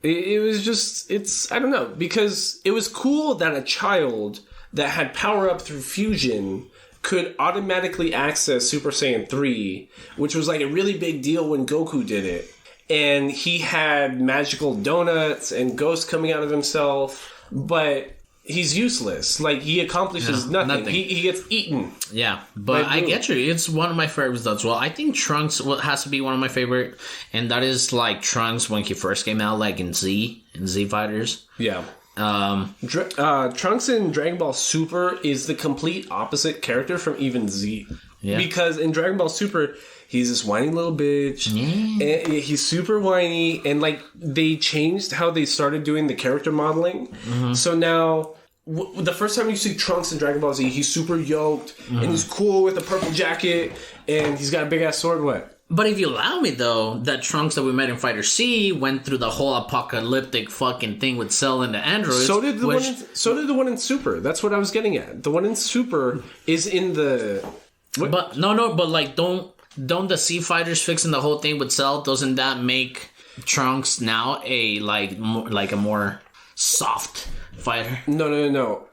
S2: it was just, I don't know, because it was cool that a child that had power up through fusion could automatically access Super Saiyan 3, which was like a really big deal when Goku did it. And he had magical donuts and ghosts coming out of himself, but he's useless. Like, he accomplishes nothing. He gets eaten.
S1: Yeah, but I get you. It's one of my favorites as well. I think Trunks has to be one of my favorite, and that is like Trunks when he first came out, like in Z Fighters.
S2: Yeah. Trunks in Dragon Ball Super is the complete opposite character from even Z. Yeah. Because in Dragon Ball Super, he's this whiny little bitch. Yeah. And he's super whiny, and like they changed how they started doing the character modeling. So now the first time you see Trunks in Dragon Ball Z, he's super yoked, and he's cool with a purple jacket, and he's got a big ass sword. What?
S1: But if you allow me, though, that Trunks that we met in Fighter C went through the whole apocalyptic fucking thing with Cell and the androids.
S2: So did the one in Super. That's what I was getting at. The one in Super is in the.
S1: What? But but like don't the C Fighters fixing the whole thing with Cell? Doesn't that make Trunks now a more soft fighter?
S2: No.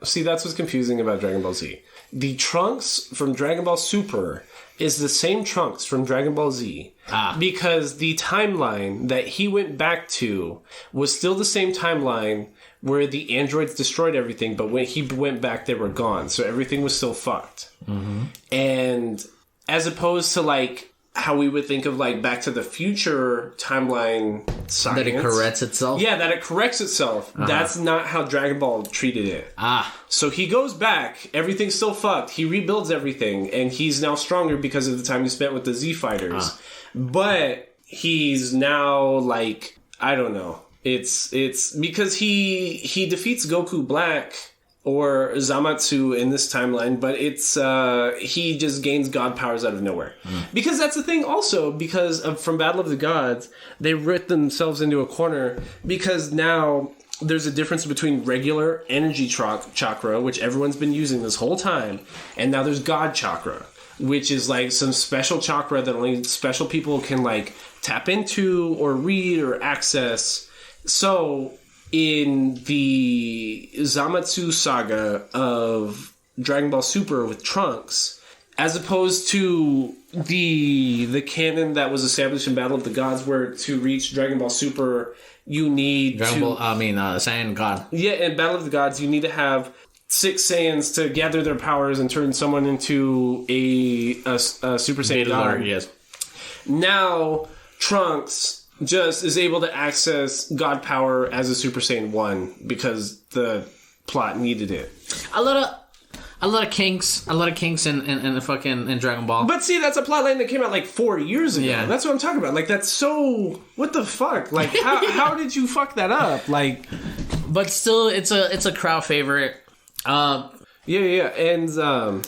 S2: See, that's what's confusing about Dragon Ball Z. The Trunks from Dragon Ball Super is the same Trunks from Dragon Ball Z. Because the timeline that he went back to was still the same timeline where the androids destroyed everything, but when he went back, they were gone. So everything was still fucked. Mm-hmm. And as opposed to like how we would think of like Back to the Future timeline science.
S1: That it corrects itself?
S2: Yeah, that it corrects itself. Uh-huh. That's not how Dragon Ball treated it. So he goes back, everything's still fucked, he rebuilds everything, and he's now stronger because of the time he spent with the Z Fighters. But he's now like, I don't know. It's because he defeats Goku Black or Zamatsu in this timeline, but it's he just gains god powers out of nowhere. Because that's the thing also, because from Battle of the Gods, they ripped themselves into a corner because now there's a difference between regular energy chakra, which everyone's been using this whole time, and now there's god chakra, which is like some special chakra that only special people can like tap into or read or access. So in the Zamatsu saga of Dragon Ball Super with Trunks, as opposed to the canon that was established in Battle of the Gods, where to reach Dragon Ball Super, you need
S1: Saiyan God.
S2: Yeah, in Battle of the Gods, you need to have 6 Saiyans to gather their powers and turn someone into a Super Saiyan God.
S1: Yes.
S2: Now, Trunks just is able to access God power as a Super Saiyan 1 because the plot needed it.
S1: A lot of kinks in Dragon Ball.
S2: But see, that's a plotline that came out like 4 years ago. Yeah. That's what I'm talking about. Like, that's so... What the fuck? Like, how did you fuck that up? Like...
S1: But still, it's a crowd favorite.
S2: Yeah. And,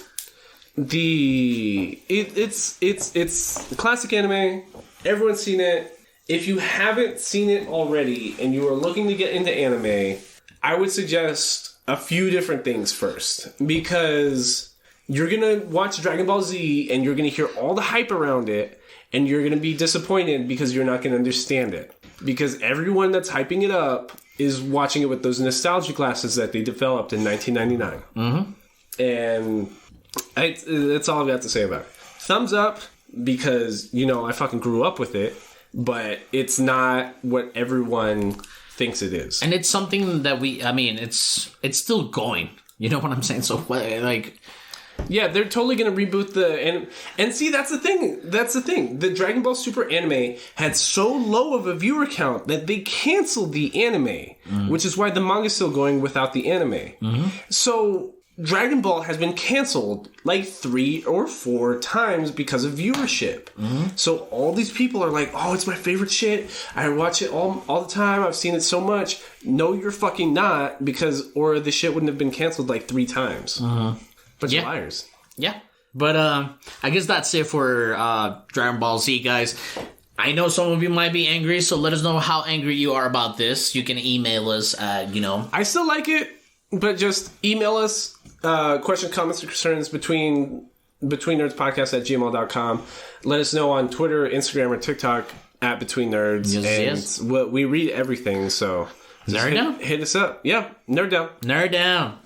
S2: it's classic anime. Everyone's seen it. If you haven't seen it already and you are looking to get into anime, I would suggest a few different things first. Because you're going to watch Dragon Ball Z and you're going to hear all the hype around it and you're going to be disappointed because you're not going to understand it. Because everyone that's hyping it up is watching it with those nostalgia glasses that they developed in 1999. Mm-hmm. And that's all I've got to say about it. Thumbs up because, I fucking grew up with it. But it's not what everyone thinks it is.
S1: And it's something that it's still going. You know what I'm saying? So, like...
S2: Yeah, they're totally going to reboot and see, that's the thing. The Dragon Ball Super anime had so low of a viewer count that they canceled the anime, which is why the manga's still going without the anime. Mm-hmm. So... Dragon Ball has been canceled like 3 or 4 times because of viewership. Mm-hmm. So all these people are like, oh, it's my favorite shit. I watch it all the time. I've seen it so much. No, you're fucking not, or the shit wouldn't have been canceled like 3 times. Mm-hmm. Bunch of liars.
S1: Yeah. But I guess that's it for Dragon Ball Z, guys. I know some of you might be angry, so let us know how angry you are about this. You can email us at,
S2: I still like it, but just email us. Questions, comments, or concerns between nerdspodcast@gmail.com. Let us know on Twitter, Instagram, or TikTok at Between Nerds.
S1: Yes.
S2: We read everything, so
S1: Nerd down?
S2: Hit us up. Yeah, Nerd down.
S1: Nerd down.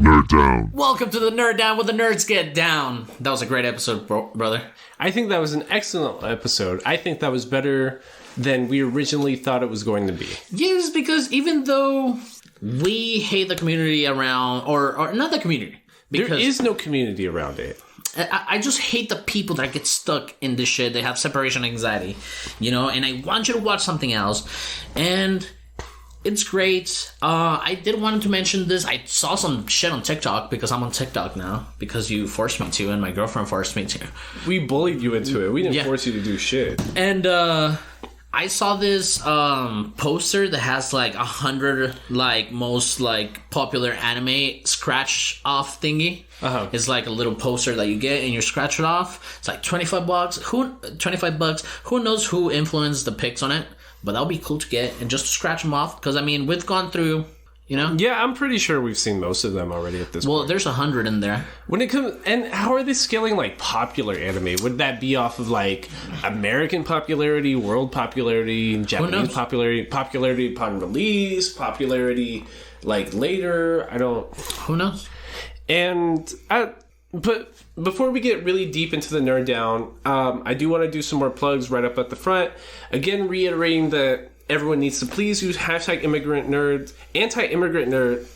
S3: Nerd down.
S1: Welcome to the Nerd Down where the nerds get down. That was a great episode, brother.
S2: I think that was an excellent episode. I think that was better than we originally thought it was going to be.
S1: Yes, because even though... we hate the community around, or not the community.
S2: There is no community around it.
S1: I just hate the people that get stuck in this shit. They have separation anxiety, and I want you to watch something else. And it's great. I did want to mention this. I saw some shit on TikTok because I'm on TikTok now because you forced me to and my girlfriend forced me to.
S2: We bullied you into it. We didn't force you to do shit.
S1: And, I saw this poster that has like 100 like most like popular anime scratch off thingy. Uh-huh. It's like a little poster that you get and you scratch it off. It's like $25. $25. Who knows who influenced the pics on it? But that would be cool to get and just to scratch them off because we've gone through.
S2: Yeah, I'm pretty sure we've seen most of them already at this point.
S1: Well, there's 100 in there.
S2: When it comes, and how are they scaling like popular anime? Would that be off of like American popularity, world popularity, Japanese popularity upon release, popularity like later?
S1: Who knows?
S2: And but before we get really deep into the Nerd Down, I do want to do some more plugs right up at the front. Again, reiterating that everyone needs to please use hashtag immigrant nerds, anti-immigrant nerd.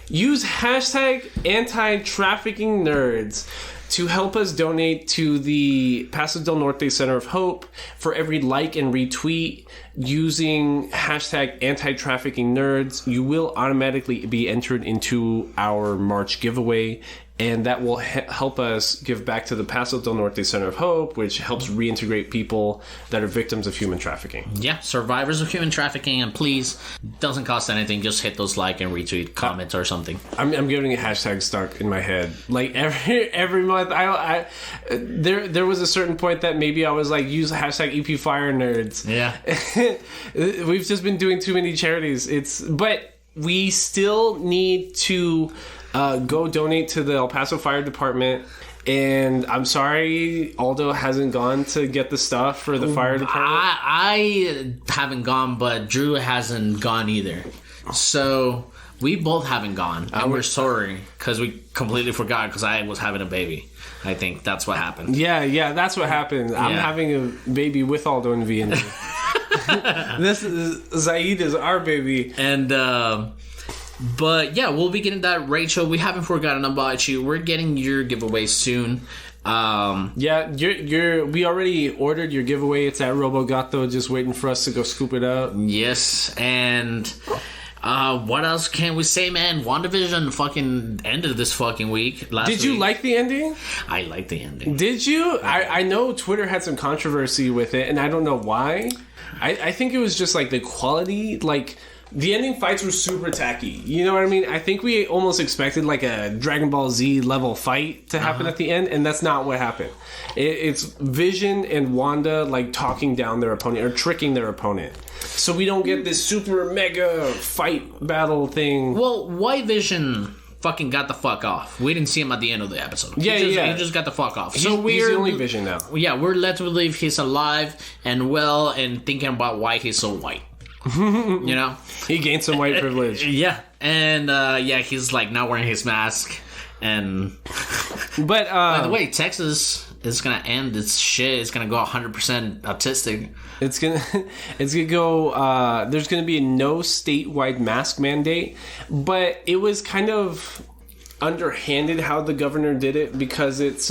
S2: Use hashtag anti-trafficking nerds to help us donate to the Paso del Norte Center of Hope. For every like and retweet using hashtag anti-trafficking nerds, you will automatically be entered into our March giveaway. And that will help us give back to the Paso del Norte Center of Hope, which helps reintegrate people that are victims of human trafficking.
S1: Yeah, survivors of human trafficking. And please, doesn't cost anything. Just hit those like and retweet comments or something.
S2: I'm getting a hashtag stuck in my head. Like every month, there was a certain point that maybe I was like, use the hashtag EP Fire Nerds.
S1: Yeah.
S2: We've just been doing too many charities. But we still need to... go donate to the El Paso Fire Department. And I'm sorry, Aldo hasn't gone to get the stuff for the fire department.
S1: I haven't gone, but Drew hasn't gone either. So we both haven't gone. And we're sorry because we completely forgot because I was having a baby. I think that's what happened.
S2: Yeah, that's what happened. I'm having a baby with Aldo and V. This is Zaid is our baby.
S1: And, but yeah, we'll be getting that, Rachel. We haven't forgotten about you. We're getting your giveaway soon.
S2: Yeah, we already ordered your giveaway. It's at Robogato, just waiting for us to go scoop it up.
S1: Yes, and what else can we say, man? WandaVision fucking ended this fucking week.
S2: Did you like the ending?
S1: I liked the ending.
S2: Did you? I know Twitter had some controversy with it, and I don't know why. I think it was just like the quality, like... The ending fights were super tacky. You know what I mean? I think we almost expected like a Dragon Ball Z level fight to happen at the end, and that's not what happened. It's Vision and Wanda like talking down their opponent or tricking their opponent. So we don't get this super mega fight battle thing.
S1: Well, why Vision fucking got the fuck off? We didn't see him at the end of the episode.
S2: He
S1: just got the fuck off.
S2: So he's the only Vision now.
S1: Yeah, we're led to believe he's alive and well and thinking about why he's so white. You know,
S2: he gained some white privilege.
S1: Yeah, and he's like not wearing his mask. And
S2: but
S1: by the way, Texas is gonna end its shit. It's gonna go 100% autistic.
S2: It's gonna go. There's gonna be no statewide mask mandate, but it was kind of underhanded how the governor did it because it's.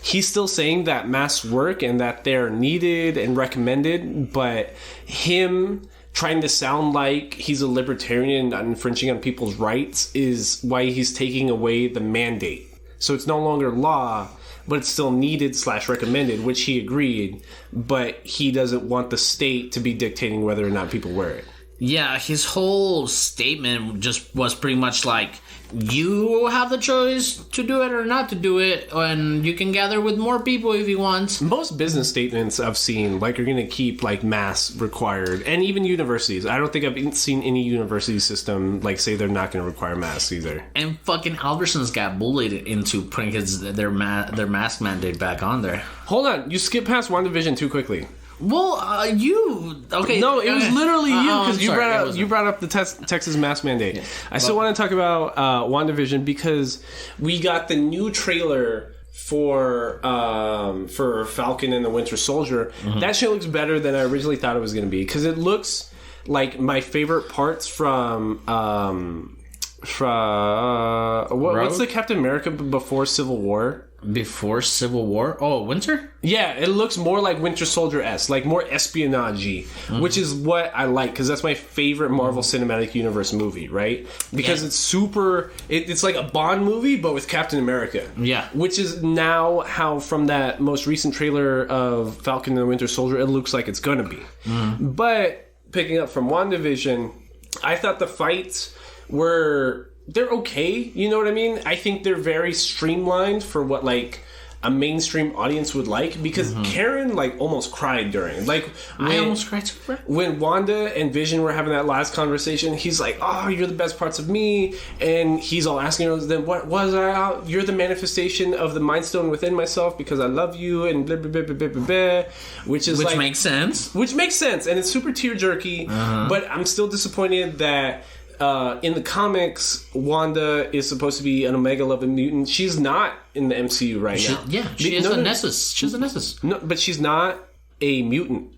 S2: He's still saying that masks work and that they're needed and recommended, but him trying to sound like he's a libertarian and not infringing on people's rights is why he's taking away the mandate. So it's no longer law, but it's still needed / recommended, which he agreed, but he doesn't want the state to be dictating whether or not people wear it.
S1: Yeah, his whole statement just was pretty much like, you have the choice to do it or not to do it, and you can gather with more people if you want.
S2: Most business statements I've seen, like, are going to keep, like, masks required, and even universities. I don't think I've seen any university system, like, say they're not going to require masks either.
S1: And fucking Albertsons got bullied into putting their mask mandate back on there.
S2: Hold on, you skipped past WandaVision too quickly.
S1: Well, you... Okay.
S2: No, it was literally you, because you brought up the Texas mask mandate. Yeah. I still want to talk about WandaVision because we got the new trailer for Falcon and the Winter Soldier. Mm-hmm. That shit looks better than I originally thought it was going to be, because it looks like my favorite parts from what's the Captain America before Civil War?
S1: Before Civil War? Oh, Winter?
S2: Yeah, it looks more like Winter Soldier-esque, like more espionage-y, which is what I like, because that's my favorite Marvel Cinematic Universe movie, right? Because it's super... It's like a Bond movie, but with Captain America.
S1: Yeah.
S2: Which is now how, from that most recent trailer of Falcon and the Winter Soldier, it looks like it's gonna be. Mm. But, picking up from WandaVision, I thought the fights were... They're okay, you know what I mean? I think they're very streamlined for what, like, a mainstream audience would like, because Karen, like, almost cried during. Like,
S1: I almost cried too.
S2: When Wanda and Vision were having that last conversation, he's like, oh, you're the best parts of me, and he's all asking her, then what was I? You're the manifestation of the Mind Stone within myself because I love you, and blah, blah, blah, blah, blah, blah, blah, which
S1: makes sense.
S2: Which makes sense, and it's super tear-jerky, but I'm still disappointed that... in the comics, Wanda is supposed to be an Omega level mutant. She's not in the MCU right now.
S1: Yeah, she is a Nessus. She's a Nessus.
S2: No, but she's not a mutant.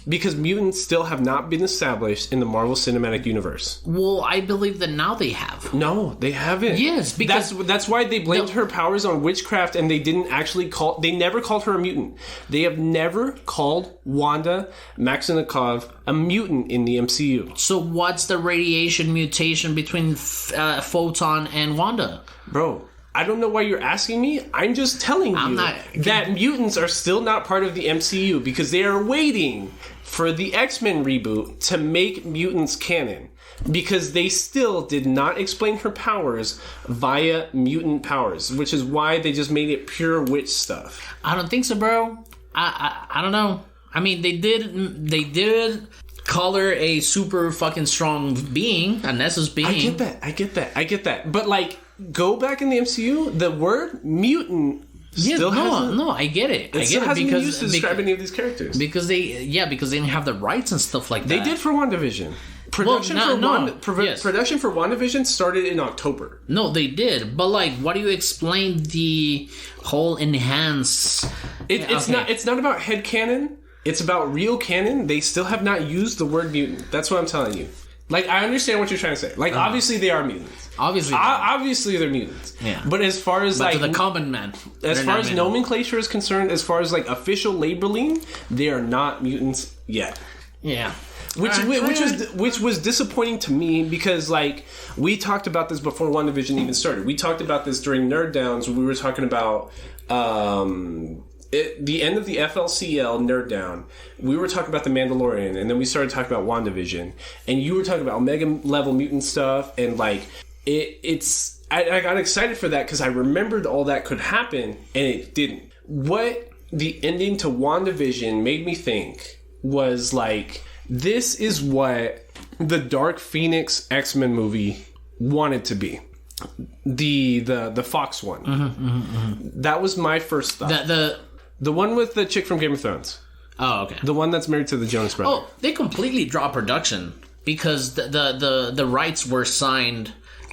S2: Because mutants still have not been established in the Marvel Cinematic Universe.
S1: Well, I believe that now they have.
S2: No, they haven't.
S1: Yes, because
S2: that's why they blamed her powers on witchcraft, and they didn't actually they never called her a mutant. They have never called Wanda Maximoff a mutant in the MCU.
S1: So what's the radiation mutation between Photon and Wanda?
S2: Bro, I don't know why you're asking me. I'm just telling you that mutants are still not part of the MCU because they are waiting for the X-Men reboot to make mutants canon. Because they still did not explain her powers via mutant powers, which is why they just made it pure witch stuff.
S1: I don't think so, bro. I don't know. I mean, they did call her a super fucking strong being, a Nessus being.
S2: I get that. But like, go back in the MCU, the word mutant still hasn't...
S1: No, I get it.
S2: It still hasn't been used to describe any of these characters.
S1: Because they didn't have the rights and stuff like that.
S2: They did for WandaVision. Production for WandaVision started in October.
S1: No, they did. But like, what do you explain the whole enhance?
S2: It's not about headcanon. It's about real canon. They still have not used the word mutant. That's what I'm telling you. Like, I understand what you're trying to say. Like, obviously they are mutants. Obviously they're mutants.
S1: Yeah.
S2: But as far as
S1: to the common man,
S2: as far as nomenclature is concerned, as far as like official labeling, they are not mutants yet.
S1: Yeah.
S2: Which was disappointing to me because like we talked about this before WandaVision even started. We talked about this during Nerd Downs when we were talking about the end of the FLCL Nerd Down. We were talking about The Mandalorian, and then we started talking about WandaVision, and you were talking about Omega level mutant stuff, and like I got excited for that because I remembered all that could happen, and it didn't. What the ending to WandaVision made me think was like, this is what the Dark Phoenix X-Men movie wanted to be. The Fox one. That was my first thought. The one with the chick from Game of Thrones.
S1: Oh, okay.
S2: The one that's married to the Jonas Brothers.
S1: Oh, they completely dropped production because the rights were signed.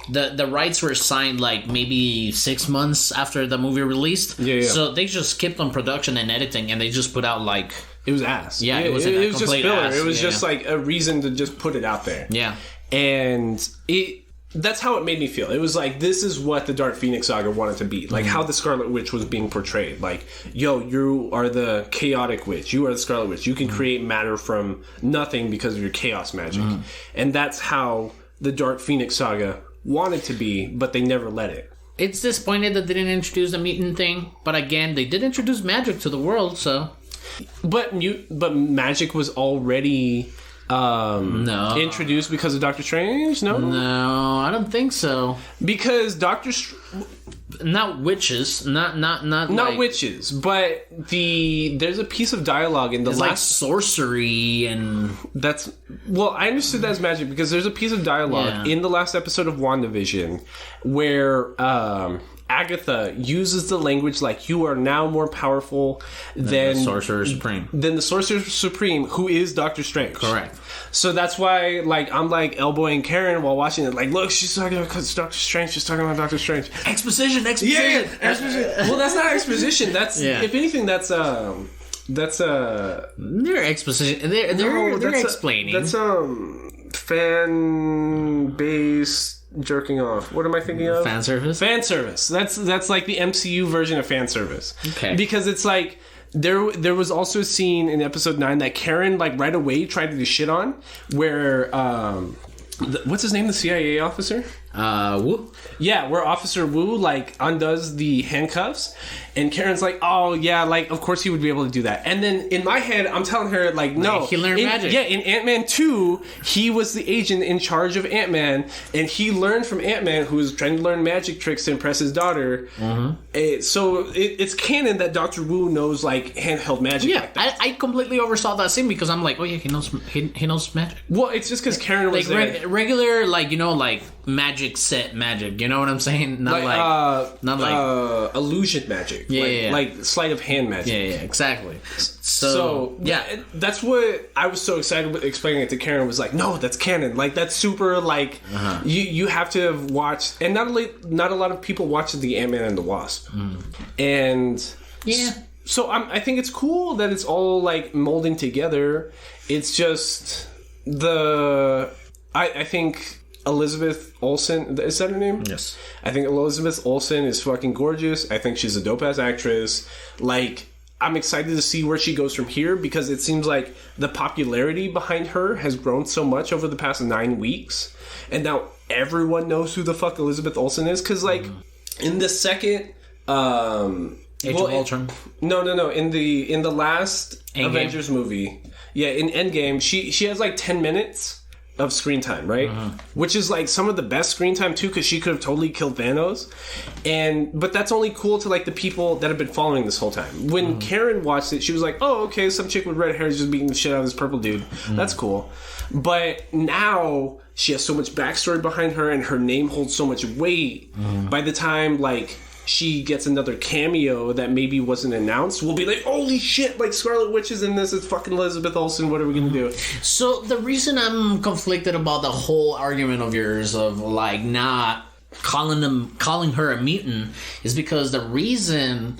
S1: The rights were signed like maybe 6 months after the movie released.
S2: Yeah.
S1: So they just skipped on production and editing, and they just put out like...
S2: It was ass.
S1: Yeah, it was
S2: just filler.
S1: Ass.
S2: It was just like a reason to just put it out there.
S1: Yeah.
S2: And that's how it made me feel. It was like, this is what the Dark Phoenix saga wanted to be. Like how the Scarlet Witch was being portrayed. Like, yo, you are the chaotic witch. You are the Scarlet Witch. You can create matter from nothing because of your chaos magic. And that's how the Dark Phoenix saga wanted to be, but they never let it.
S1: It's disappointed that they didn't introduce the mutant thing. But again, they did introduce magic to the world, so...
S2: But magic was already introduced because of Doctor Strange. No,
S1: I don't think so.
S2: Because
S1: not witches, not like,
S2: witches, but there's a piece of dialogue in the last
S1: like sorcery and
S2: I understood that as magic because there's a piece of dialogue in the last episode of WandaVision where Agatha uses the language like, you are now more powerful than
S1: the Sorcerer Supreme.
S2: Than the Sorcerer Supreme, who is Doctor Strange.
S1: Correct.
S2: So that's why, like, I'm like elbowing Karen while watching it. Like, look, she's talking about Doctor Strange. She's talking about Doctor Strange.
S1: Exposition.
S2: Yeah. Exposition. Well, that's not exposition. That's if anything, that's
S1: they're exposition. They're explaining.
S2: That's fan base. Jerking off. What am I thinking of?
S1: Fan service?
S2: Fan service. That's like the MCU version of fan service.
S1: Okay.
S2: Because it's like there was also a scene in episode 9 that Karen like right away tried to do shit on where what's his name? The CIA officer?
S1: Wu?
S2: Yeah, where Officer Wu like undoes the handcuffs and Karen's like, oh yeah, like of course he would be able to do that. And then in my head I'm telling her like, no,
S1: he learned magic.
S2: Yeah, in Ant-Man 2 he was the agent in charge of Ant-Man and he learned from Ant-Man who was trying to learn magic tricks to impress his daughter. So it's canon that Dr. Wu knows like handheld magic.
S1: Yeah,
S2: like that.
S1: I completely oversaw that scene because I'm like, oh yeah, he knows magic.
S2: Well, it's just because Karen was
S1: like regular like like magic set magic, you know what I'm saying? Not like
S2: illusion magic. Like sleight of hand magic.
S1: Yeah, exactly.
S2: So that's what I was so excited with explaining it to Karen was like, no, that's canon. Like that's super like you have to have watched, and not a lot of people watched the Ant-Man and the Wasp. And So I think it's cool that it's all like molding together. It's just I think Elizabeth Olsen, is that her name?
S1: Yes.
S2: I think Elizabeth Olsen is fucking gorgeous. I think she's a dope ass actress. Like, I'm excited to see where she goes from here because it seems like the popularity behind her has grown so much over the past 9 weeks. And now everyone knows who the fuck Elizabeth Olsen is. Because, like, in the second...
S1: Age of Ultron?
S2: No. In the last
S1: Endgame.
S2: Avengers movie... Yeah, in Endgame, she has, like, 10 minutes... of screen time, right? Which is like some of the best screen time too, because she could have totally killed Thanos. But that's only cool to like the people that have been following this whole time. When Karen watched it, she was like, "Oh, okay, some chick with red hair is just beating the shit out of this purple dude. That's cool." But now she has so much backstory behind her, and her name holds so much weight. By the time like she gets another cameo that maybe wasn't announced, we'll be like, holy shit, like Scarlet Witch is in this, it's fucking Elizabeth Olsen, what are we gonna do?
S1: So the reason I'm conflicted about the whole argument of yours of like not calling her a mutant is because the reason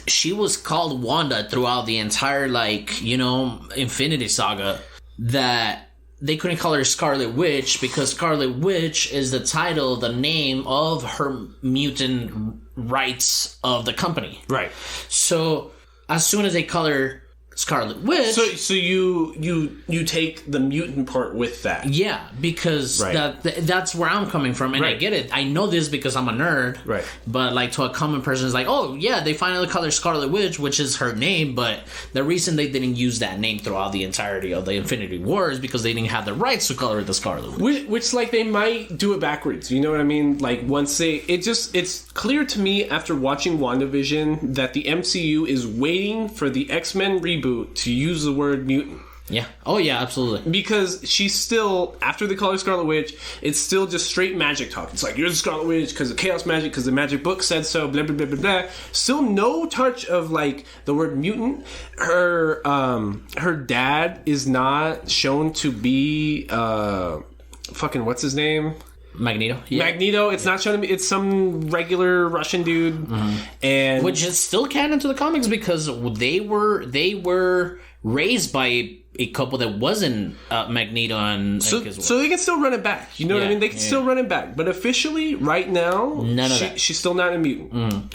S1: she was called Wanda throughout the entire like, you know, Infinity Saga, that they couldn't call her Scarlet Witch because Scarlet Witch is the title, the name of her mutant rights of the company.
S2: Right.
S1: So as soon as they call her Scarlet Witch...
S2: So you take the mutant part with that.
S1: Yeah, because that's where I'm coming from, and I get it. I know this because I'm a nerd.
S2: Right.
S1: But like to a common person, it's like, oh yeah, they finally call her Scarlet Witch, which is her name, but the reason they didn't use that name throughout the entirety of the Infinity War is because they didn't have the rights to call her the Scarlet Witch.
S2: Which like they might do it backwards, you know what I mean? Like once it's clear to me after watching WandaVision that the MCU is waiting for the X-Men reboot to use the word mutant.
S1: Yeah. Oh, yeah, absolutely.
S2: Because she's still, after they call her Scarlet Witch, it's still just straight magic talk. It's like, you're the Scarlet Witch because of chaos magic, because the magic book said so, blah, blah, blah, blah, blah. Still no touch of, like, the word mutant. Her dad is not shown to be, fucking, what's his name?
S1: Magneto. Yeah.
S2: Magneto. It's not shown to be. It's some regular Russian dude, and
S1: which is still canon to the comics because they were raised by a couple that wasn't Magneto and
S2: so they can still run it back. You know what I mean? They can still run it back, but officially, right now, she's still not a mutant.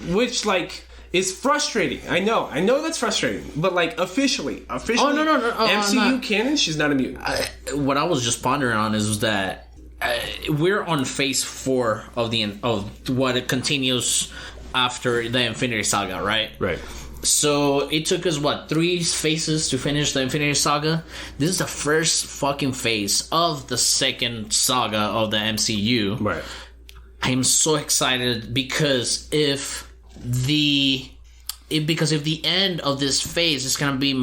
S2: Which like is frustrating. I know that's frustrating, but like officially, no, MCU canon, she's not a mutant.
S1: What I was just pondering on is that. We're on phase 4 of what it continues after the Infinity Saga, right?
S2: Right.
S1: So it took us 3 phases to finish the Infinity Saga. This is the first fucking phase of the second saga of the MCU.
S2: Right.
S1: I am so excited because if the end of this phase is gonna be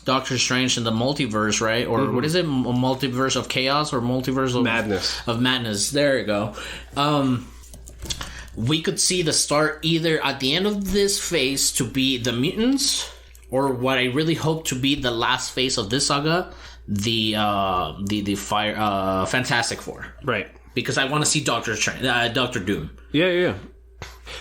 S1: Doctor Strange in the multiverse, right? Or what is it? A multiverse of chaos or multiverse of
S2: madness?
S1: Of madness. There you go. We could see the start either at the end of this phase to be the mutants, or what I really hope to be the last phase of this saga, the Fantastic Four.
S2: Right.
S1: Because I want to see Doctor Doom.
S2: Yeah.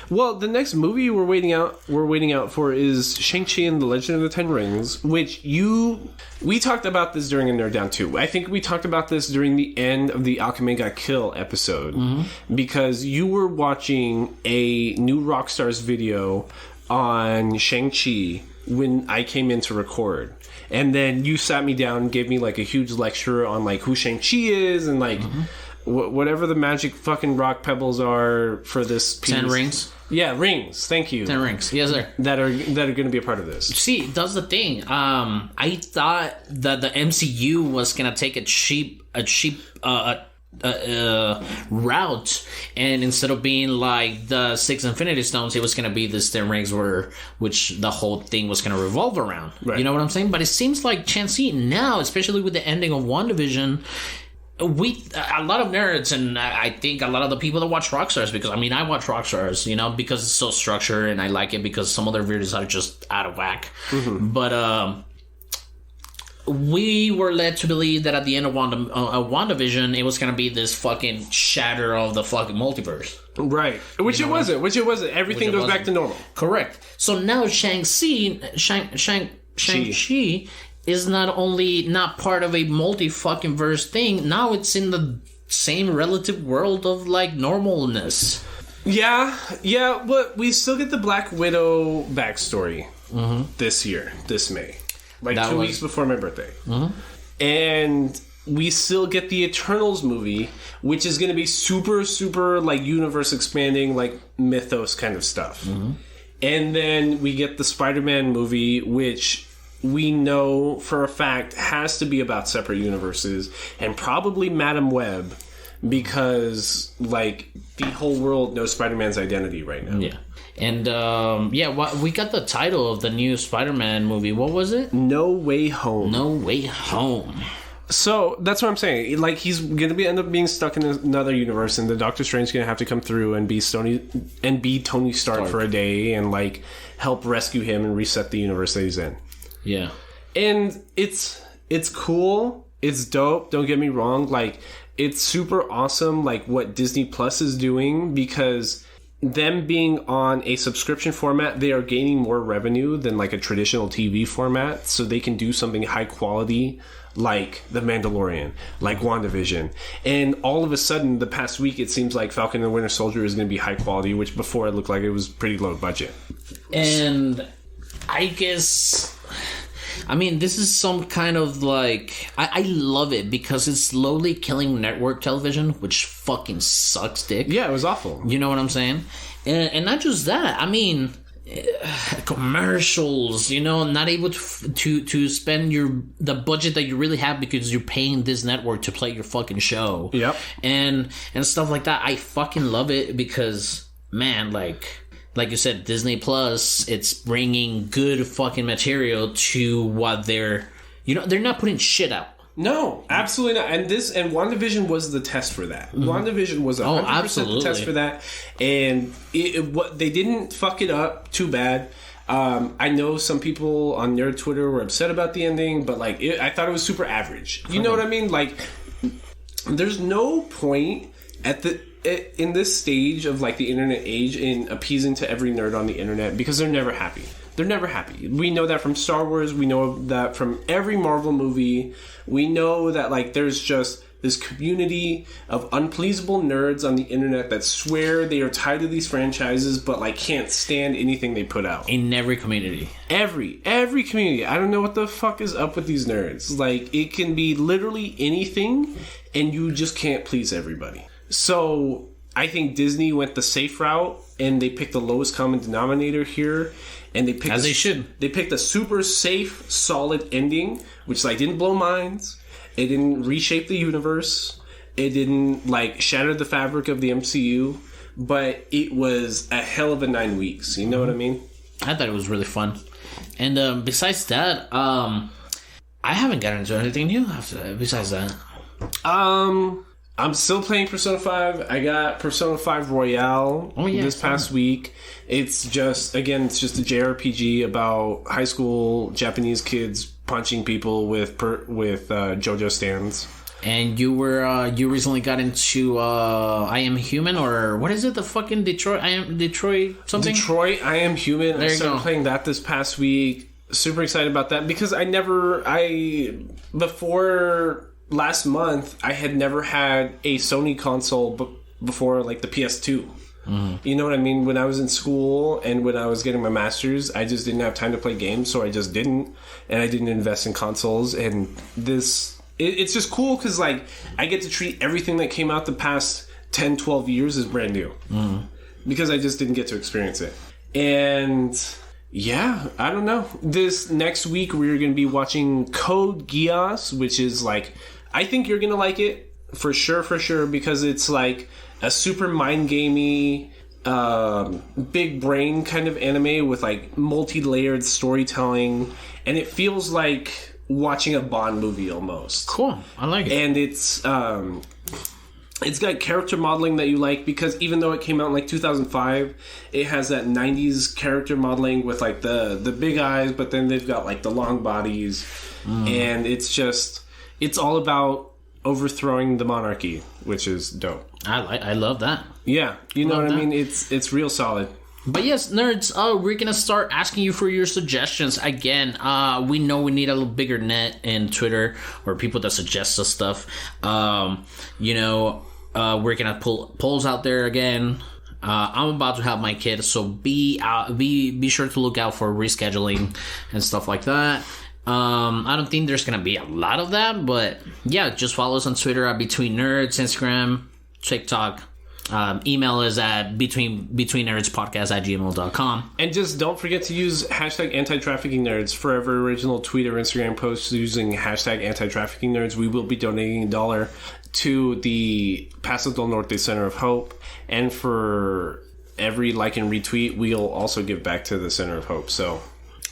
S2: Well, the next movie we're waiting out for is Shang-Chi and the Legend of the Ten Rings, which we talked about this during a Nerd Down too. I think we talked about this during the end of the Alchemy Got Kill episode, because you were watching a New Rockstars video on Shang-Chi when I came in to record. And then you sat me down and gave me like a huge lecture on like who Shang-Chi is and like whatever the magic fucking rock pebbles are for this piece.
S1: 10 rings.
S2: Yeah, rings. Thank you.
S1: 10 rings. Yes, sir.
S2: That are going to be a part of this.
S1: See, that's the thing. I thought that the MCU was gonna take a cheap route, and instead of being like the 6 Infinity Stones, it was gonna be this 10 rings, which the whole thing was gonna revolve around. Right. You know what I'm saying? But it seems like Shang-Chi now, especially with the ending of WandaVision. A lot of nerds, and I think a lot of the people that watch Rockstars, because I watch Rockstars, you know, because it's so structured, and I like it because some of their videos are just out of whack. But we were led to believe that at the end of WandaVision, it was going to be this fucking shatter of the fucking multiverse.
S2: Right. Which it wasn't. Everything goes back to normal.
S1: Correct. So now Shang-Chi is not only not part of a multi-fucking verse thing, now it's in the same relative world of, like, normalness.
S2: Yeah, but we still get the Black Widow backstory this May. Like, 2 weeks before my birthday. And we still get the Eternals movie, which is going to be super, super, like, universe expanding, like, mythos kind of stuff. And then we get the Spider-Man movie, which we know for a fact has to be about separate universes, and probably Madam Web, because, like, the whole world knows Spider-Man's identity right now.
S1: Yeah. And, we got the title of the new Spider-Man movie. What was it?
S2: No Way Home.
S1: No Way Home.
S2: So, that's what I'm saying. Like, he's going to end up being stuck in another universe, and the Doctor Strange is going to have to come through and be Tony Stark for a day and, like, help rescue him and reset the universe that he's in.
S1: Yeah.
S2: And it's cool. It's dope. Don't get me wrong. Like, it's super awesome, like, what Disney Plus is doing, because them being on a subscription format, they are gaining more revenue than, like, a traditional TV format, so they can do something high quality like The Mandalorian, like WandaVision. And all of a sudden, the past week, it seems like Falcon and the Winter Soldier is going to be high quality, which before it looked like it was pretty low budget.
S1: And I guess... I mean, this is some kind of, like... I love it because it's slowly killing network television, which fucking sucks dick.
S2: Yeah, it was awful.
S1: You know what I'm saying? And not just that. I mean, commercials, you know, not able to spend the budget that you really have because you're paying this network to play your fucking show.
S2: Yep.
S1: And stuff like that. I fucking love it because, man, like you said, Disney Plus, it's bringing good fucking material to what they're not putting shit out.
S2: No, absolutely not. And WandaVision was the test for that. WandaVision was 100% the test for that. And they didn't fuck it up too bad. I know some people on nerd Twitter were upset about the ending, but, like, I thought it was super average. You know what I mean? Like, there's no point in this stage of, like, the internet age in appeasing to every nerd on the internet, because they're never happy. They're never happy. We know that from Star Wars. We know that from every Marvel movie. We know that, like, there's just this community of unpleasable nerds on the internet that swear they are tied to these franchises, but, like, can't stand anything they put out.
S1: In every community.
S2: Every community. I don't know what the fuck is up with these nerds. Like, it can be literally anything, and you just can't please everybody. So I think Disney went the safe route, and they picked the lowest common denominator here, and they picked They picked a super safe, solid ending, which, like, didn't blow minds. It didn't reshape the universe. It didn't, like, shatter the fabric of the MCU. But it was a hell of a 9 weeks. You know what I mean?
S1: I thought it was really fun. And besides that, I haven't gotten into anything new besides that.
S2: I'm still playing Persona 5. I got Persona 5 Royale this past week. It's just a JRPG about high school Japanese kids punching people with JoJo stands. And
S1: you recently got into I Am Human, or what is it? The fucking Detroit something?
S2: Detroit I Am Human. I started playing that this past week. Super excited about that because before last month, I had never had a Sony console before, like, the PS2. You know what I mean? When I was in school and when I was getting my master's, I just didn't have time to play games, so I just didn't. And I didn't invest in consoles. And it's just cool because, like, I get to treat everything that came out the past 10, 12 years as brand new. Because I just didn't get to experience it. And... yeah, I don't know. This next week, we're going to be watching Code Geass, which is, like... I think you're going to like it, for sure, because it's, like, a super mind-gamey, big brain kind of anime with, like, multi-layered storytelling, and it feels like watching a Bond movie almost.
S1: Cool. I like it.
S2: And it's got character modeling that you like, because even though it came out in, like, 2005, it has that 90s character modeling with, like, the big eyes, but then they've got, like, the long bodies. and it's all about overthrowing the monarchy, which is dope.
S1: I love that.
S2: Yeah, you know what I mean? It's real solid.
S1: But yes, nerds, we're going to start asking you for your suggestions. Again, we know we need a little bigger net in Twitter or people that suggest us stuff. We're going to pull polls out there again. I'm about to have my kid, so be sure to look out for rescheduling and stuff like that. I don't think there's going to be a lot of that, but yeah, just follow us on Twitter at Between Nerds, Instagram, TikTok. Email is at betweennerdspodcast@gmail.com.
S2: And just don't forget to use hashtag anti-trafficking-nerds for every original tweet or Instagram post using hashtag anti-trafficking-nerds. We will be donating $1 to the Paso del Norte Center of Hope. And for every like and retweet, we'll also give back to the Center of Hope. So...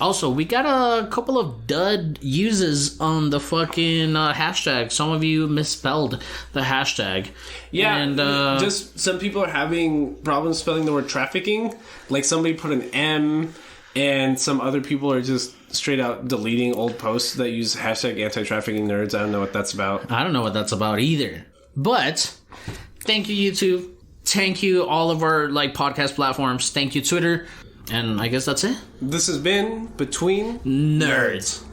S1: Also, we got a couple of dud uses on the fucking hashtag. Some of you misspelled the hashtag.
S2: Yeah, and just some people are having problems spelling the word trafficking. Like somebody put an M, and some other people are just straight out deleting old posts that use hashtag anti-trafficking nerds. I don't know what that's about.
S1: I don't know what that's about either. But thank you, YouTube. Thank you, all of our podcast platforms. Thank you, Twitter. And I guess that's it.
S2: This has been Between
S1: Nerds.